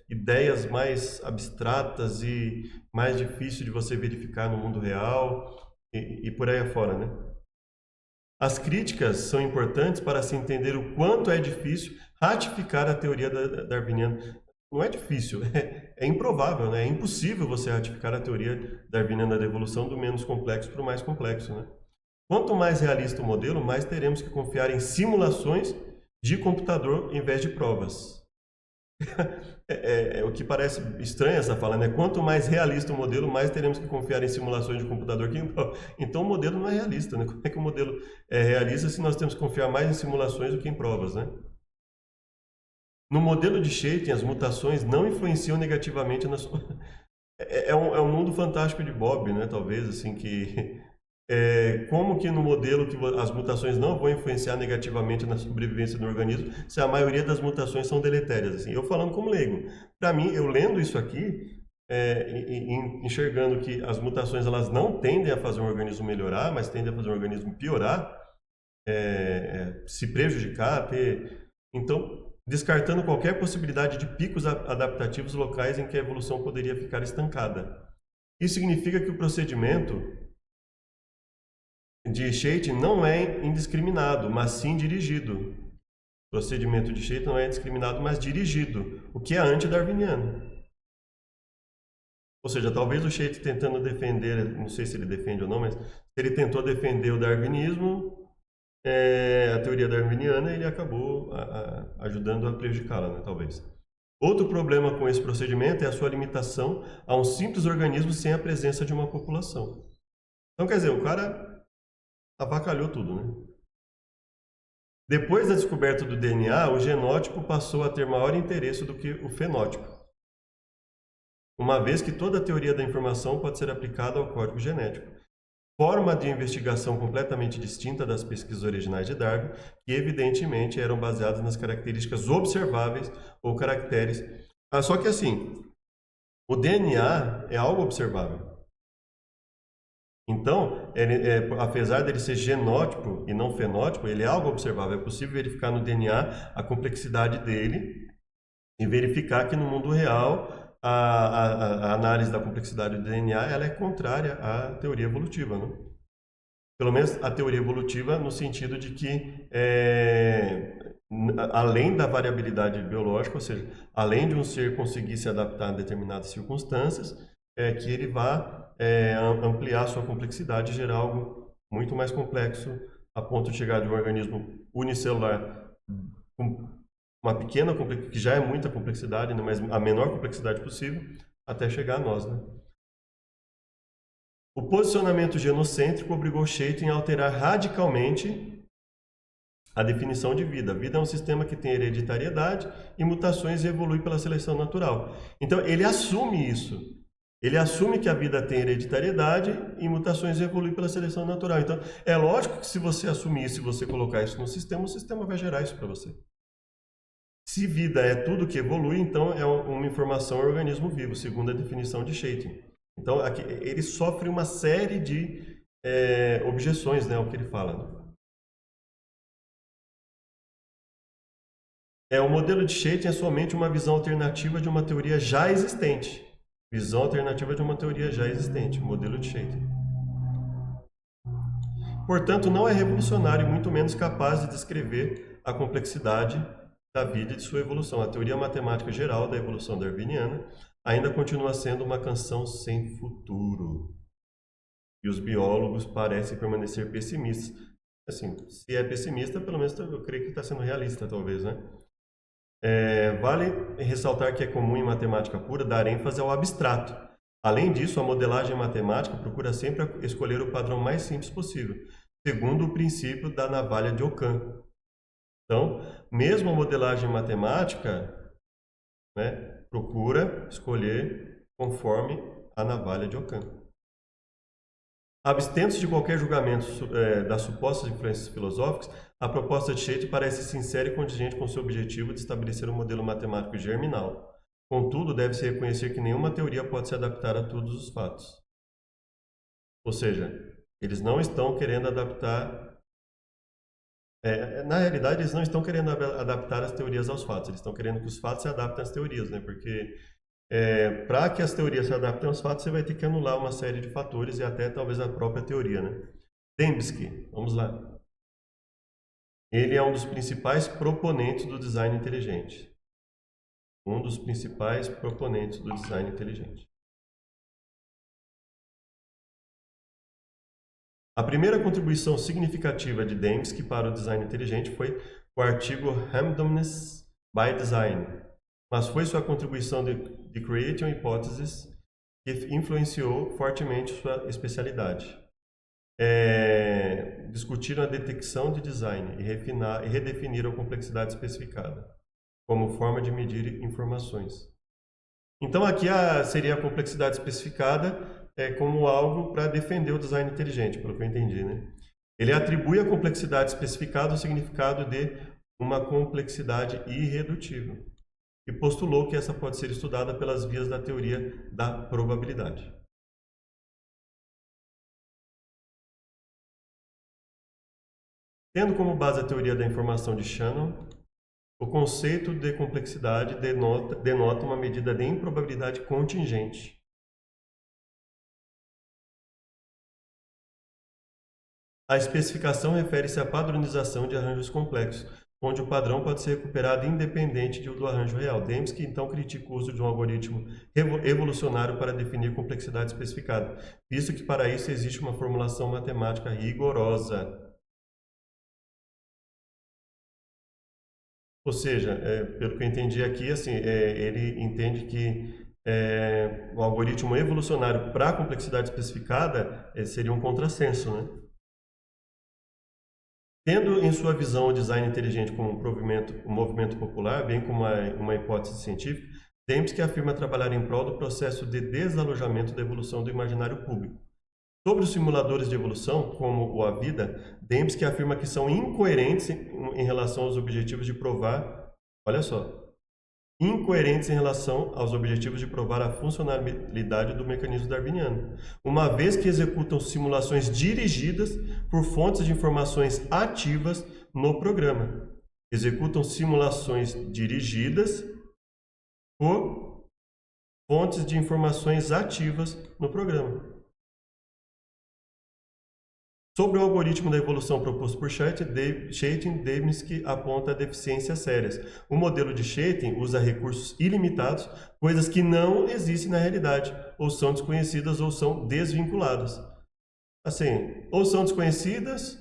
Speaker 1: ideias mais abstratas e mais difíceis de você verificar no mundo real e por aí afora, né? As críticas são importantes para se entender o quanto é difícil ratificar a teoria darwiniana. Não é difícil, é improvável, né? É impossível você ratificar a teoria darwiniana da evolução do menos complexo para o mais complexo, né? Quanto mais realista o modelo, mais teremos que confiar em simulações de computador em vez de provas. O que parece estranho essa fala, né? Quanto mais realista o modelo, mais teremos que confiar em simulações de computador que em prova. Então o modelo não é realista, né? Como é que o modelo é realista se nós temos que confiar mais em simulações do que em provas, né? No modelo de Chaitin, as mutações não influenciam negativamente na sua... É um mundo fantástico de Bob, né? Talvez, assim, que... como que no modelo que as mutações não vão influenciar negativamente na sobrevivência do organismo, se a maioria das mutações são deletérias, assim. Eu falando como leigo. Para mim, eu lendo isso aqui, enxergando que as mutações elas não tendem a fazer um organismo melhorar, mas tendem a fazer um organismo piorar, se prejudicar, Então, descartando qualquer possibilidade de picos adaptativos locais em que a evolução poderia ficar estancada. Isso significa que o procedimento de Chaitin não é indiscriminado, mas sim dirigido. O procedimento de Chaitin não é indiscriminado, mas dirigido, o que é anti-darwiniano. Ou seja, talvez o Chaitin tentando defender, não sei se ele defende ou não, mas ele tentou defender o darwinismo, a teoria darwiniana, ele acabou ajudando a prejudicá-la, né, talvez. Outro problema com esse procedimento é a sua limitação a um simples organismo sem a presença de uma população. Então, quer dizer, o cara avacalhou tudo, né? Depois da descoberta do DNA, o genótipo passou a ter maior interesse do que o fenótipo, uma vez que toda a teoria da informação pode ser aplicada ao código genético. Forma de investigação completamente distinta das pesquisas originais de Darwin, que evidentemente eram baseadas nas características observáveis ou caracteres. Só que assim, o DNA é algo observável. Então, apesar dele ser genótipo e não fenótipo, ele é algo observável. É possível verificar no DNA a complexidade dele e verificar que no mundo real a análise da complexidade do DNA ela é contrária à teoria evolutiva, né? Pelo menos a teoria evolutiva no sentido de que além da variabilidade biológica, ou seja, além de um ser conseguir se adaptar a determinadas circunstâncias, que ele vá ampliar sua complexidade e gerar algo muito mais complexo a ponto de chegar de um organismo unicelular com uma pequena complexidade, que já é muita complexidade, né, mas a menor complexidade possível, até chegar a nós, né? O posicionamento genocêntrico obrigou Chaitin a alterar radicalmente a definição de vida. A vida é um sistema que tem hereditariedade e mutações e evolui pela seleção natural. Então, ele assume isso. Ele assume que a vida tem hereditariedade e mutações evoluem pela seleção natural. Então, é lógico que se você assumir isso e você colocar isso no sistema, o sistema vai gerar isso para você. Se vida é tudo que evolui, então é uma informação organismo vivo, segundo a definição de Chaitin. Então, aqui, ele sofre uma série de objeções, né, ao que ele fala. O modelo de Chaitin é somente uma visão alternativa de uma teoria já existente. Visão alternativa de uma teoria já existente, modelo de Chaitin. Portanto, não é revolucionário e muito menos capaz de descrever a complexidade da vida e de sua evolução. A teoria matemática geral da evolução darwiniana ainda continua sendo uma canção sem futuro. E os biólogos parecem permanecer pessimistas. Assim, se é pessimista, pelo menos eu creio que está sendo realista, talvez, né? Vale ressaltar que é comum em matemática pura dar ênfase ao abstrato. Além disso, a modelagem matemática procura sempre escolher o padrão mais simples possível, segundo o princípio da navalha de Ockham. Então, mesmo a modelagem matemática, né, procura escolher conforme a navalha de Ockham. Abstendo-se de qualquer julgamento das supostas influências filosóficas, a proposta de Scheidt parece sincera e contingente com seu objetivo de estabelecer um modelo matemático germinal. Contudo, deve-se reconhecer que nenhuma teoria pode se adaptar a todos os fatos. Ou seja, eles não estão querendo adaptar... na realidade, eles não estão querendo adaptar as teorias aos fatos, eles estão querendo que os fatos se adaptem às teorias, né? Porque para que as teorias se adaptem aos fatos, você vai ter que anular uma série de fatores e até talvez a própria teoria, né? Dembski, vamos lá. Ele é um dos principais proponentes do design inteligente. Um dos principais proponentes do design inteligente. A primeira contribuição significativa de Dembski para o design inteligente foi o artigo Randomness by Design, mas foi sua contribuição de Creation Hypothesis que influenciou fortemente sua especialidade. Discutiram a detecção de design e redefiniram a complexidade especificada como forma de medir informações. Então aqui seria a complexidade especificada como algo para defender o design inteligente, pelo que eu entendi, né? Ele atribui à complexidade especificada o significado de uma complexidade irredutível e postulou que essa pode ser estudada pelas vias da teoria da probabilidade. Tendo como base a teoria da informação de Shannon, o conceito de complexidade denota uma medida de improbabilidade contingente. A especificação refere-se à padronização de arranjos complexos, onde o padrão pode ser recuperado independente do arranjo real. Dembski então critica o uso de um algoritmo evolucionário para definir complexidade especificada, visto que para isso existe uma formulação matemática rigorosa. Ou seja, pelo que eu entendi aqui, assim, ele entende que o algoritmo evolucionário para a complexidade especificada seria um contrassenso, né? Tendo em sua visão o design inteligente como um movimento popular, bem como uma hipótese científica, Dembski afirma trabalhar em prol do processo de desalojamento da evolução do imaginário público. Sobre os simuladores de evolução, como o A Vida, Dembski afirma que são incoerentes em relação aos objetivos de provar, olha só, incoerentes em relação aos objetivos de provar a funcionalidade do mecanismo darwiniano, uma vez que executam simulações dirigidas por fontes de informações ativas no programa. Executam simulações dirigidas por fontes de informações ativas no programa. Sobre o algoritmo da evolução proposto por Scheidt, Dembski aponta deficiências sérias. O modelo de Scheidt usa recursos ilimitados, coisas que não existem na realidade, ou são desconhecidas ou são desvinculadas. Assim, ou são desconhecidas,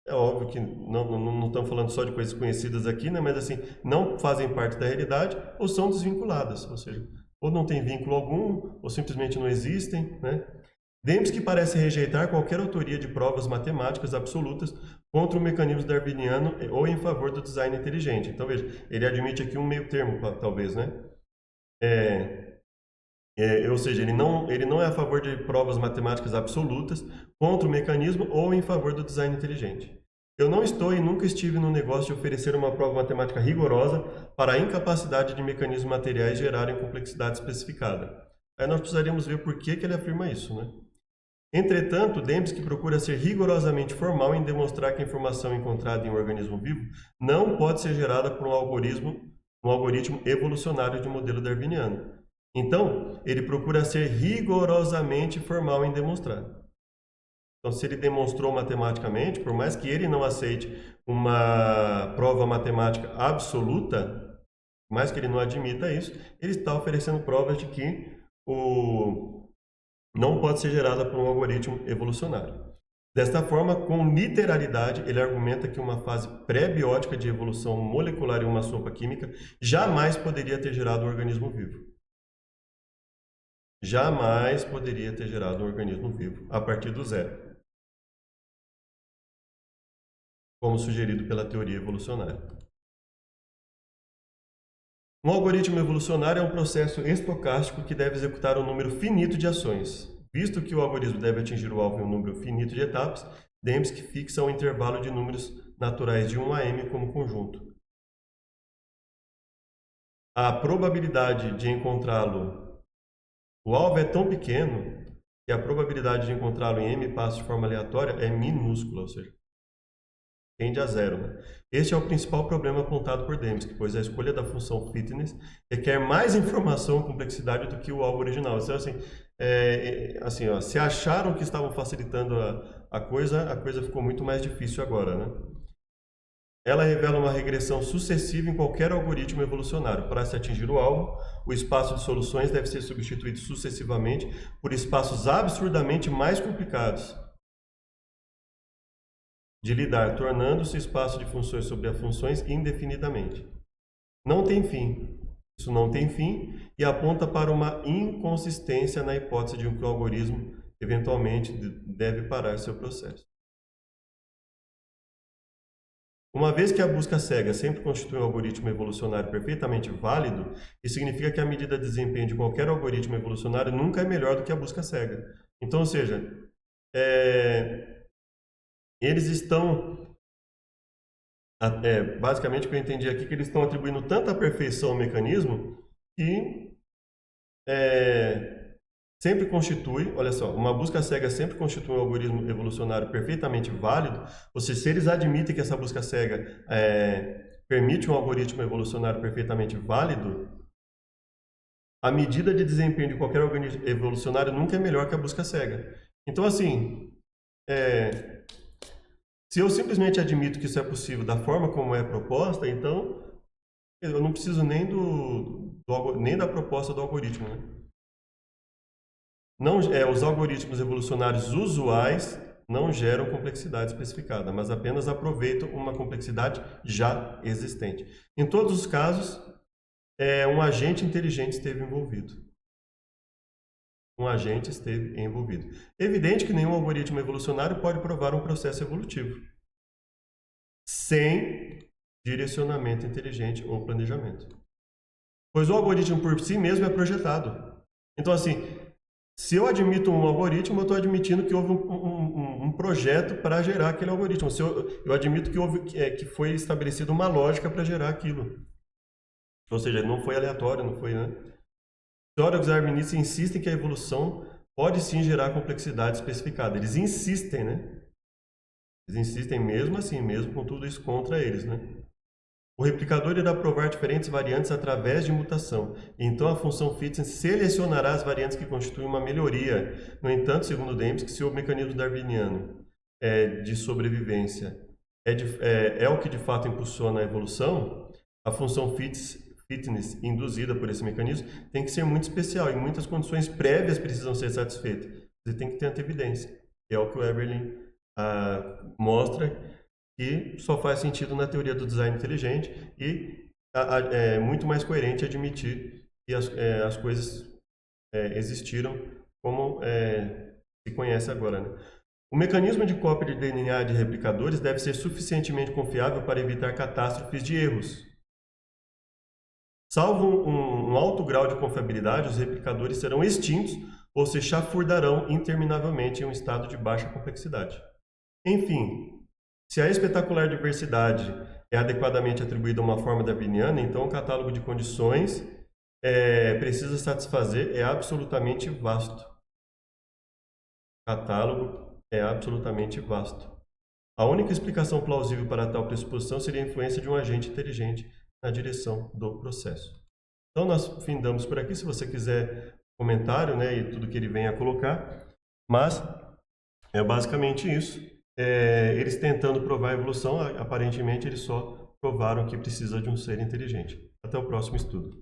Speaker 1: é óbvio que não estamos falando só de coisas conhecidas aqui, né? Mas assim, não fazem parte da realidade, ou são desvinculadas, ou seja, ou não tem vínculo algum, ou simplesmente não existem, né? Dembski parece rejeitar qualquer autoria de provas matemáticas absolutas contra o mecanismo darwiniano ou em favor do design inteligente. Então, veja, ele admite aqui um meio termo, talvez, né? Ou seja, ele não é a favor de provas matemáticas absolutas contra o mecanismo ou em favor do design inteligente. Eu não estou e nunca estive no negócio de oferecer uma prova matemática rigorosa para a incapacidade de mecanismos materiais gerarem complexidade especificada. Aí nós precisaríamos ver por que ele afirma isso, né? Entretanto, Dembski procura ser rigorosamente formal em demonstrar que a informação encontrada em um organismo vivo não pode ser gerada por um algoritmo evolucionário de modelo darwiniano. Então, ele procura ser rigorosamente formal em demonstrar. Então, se ele demonstrou matematicamente, por mais que ele não aceite uma prova matemática absoluta, por mais que ele não admita isso, ele está oferecendo provas de que não pode ser gerada por um algoritmo evolucionário. Desta forma, com literalidade, ele argumenta que uma fase pré-biótica de evolução molecular em uma sopa química jamais poderia ter gerado um organismo vivo. Jamais poderia ter gerado um organismo vivo a partir do zero, como sugerido pela teoria evolucionária. Um algoritmo evolucionário é um processo estocástico que deve executar um número finito de ações. Visto que o algoritmo deve atingir o alvo em um número finito de etapas, Dembski fixa um intervalo de números naturais de 1 a m como conjunto. A probabilidade de encontrá-lo... O alvo é tão pequeno que a probabilidade de encontrá-lo em m passos de forma aleatória é minúscula, ou seja, tende a zero. Né? Este é o principal problema apontado por Dembski, pois a escolha da função fitness requer mais informação e complexidade do que o alvo original. Então, assim, se acharam que estavam facilitando a coisa ficou muito mais difícil agora. Né? Ela revela uma regressão sucessiva em qualquer algoritmo evolucionário. Para se atingir o alvo, o espaço de soluções deve ser substituído sucessivamente por espaços absurdamente mais complicados de lidar, tornando-se espaço de funções sobre as funções indefinidamente. Não tem fim. Isso não tem fim e aponta para uma inconsistência na hipótese de que o algoritmo eventualmente deve parar seu processo. Uma vez que a busca cega sempre constitui um algoritmo evolucionário perfeitamente válido, isso significa que a medida de desempenho de qualquer algoritmo evolucionário nunca é melhor do que a busca cega. Então, ou seja, eles estão, basicamente o que eu entendi aqui, que eles estão atribuindo tanta perfeição ao mecanismo que sempre constitui, olha só, uma busca cega sempre constitui um algoritmo evolucionário perfeitamente válido, ou seja, se eles admitem que essa busca cega permite um algoritmo evolucionário perfeitamente válido, a medida de desempenho de qualquer algoritmo evolucionário nunca é melhor que a busca cega. Então, assim, se eu simplesmente admito que isso é possível da forma como é proposta, então eu não preciso nem da proposta do algoritmo, né? Os algoritmos evolucionários usuais não geram complexidade especificada, mas apenas aproveitam uma complexidade já existente. Em todos os casos, um agente inteligente esteve envolvido. Um agente esteve envolvido. É evidente que nenhum algoritmo evolucionário pode provar um processo evolutivo sem direcionamento inteligente ou planejamento. Pois o algoritmo por si mesmo é projetado. Então, assim, se eu admito um algoritmo, eu estou admitindo que houve um projeto para gerar aquele algoritmo. Se eu admito que foi estabelecida uma lógica para gerar aquilo. Ou seja, não foi aleatório, não foi, né? Teóricos darwinistas insistem que a evolução pode sim gerar complexidade especificada. Eles insistem, né? Eles insistem mesmo assim, mesmo com tudo isso contra eles, né? O replicador irá provar diferentes variantes através de mutação. Então, a função fitness selecionará as variantes que constituem uma melhoria. No entanto, segundo Dembski, se o mecanismo darwiniano de sobrevivência é o que de fato impulsiona a evolução, a função fitness induzida por esse mecanismo tem que ser muito especial e muitas condições prévias precisam ser satisfeitas. Você tem que ter evidência. É o que o Eberlin mostra, que só faz sentido na teoria do design inteligente e é muito mais coerente admitir que as coisas existiram como se conhece agora. Né? O mecanismo de cópia de DNA de replicadores deve ser suficientemente confiável para evitar catástrofes de erros. Salvo um alto grau de confiabilidade, os replicadores serão extintos ou se chafurdarão interminavelmente em um estado de baixa complexidade. Enfim, se a espetacular diversidade é adequadamente atribuída a uma forma darwiniana, então o catálogo de condições precisa satisfazer é absolutamente vasto. O catálogo é absolutamente vasto. A única explicação plausível para tal pressuposição seria a influência de um agente inteligente na direção do processo. Então nós findamos por aqui, se você quiser comentário, né, e tudo que ele venha a colocar, mas É basicamente isso. Eles tentando provar a evolução, aparentemente eles só provaram que precisa de um ser inteligente. Até o próximo estudo.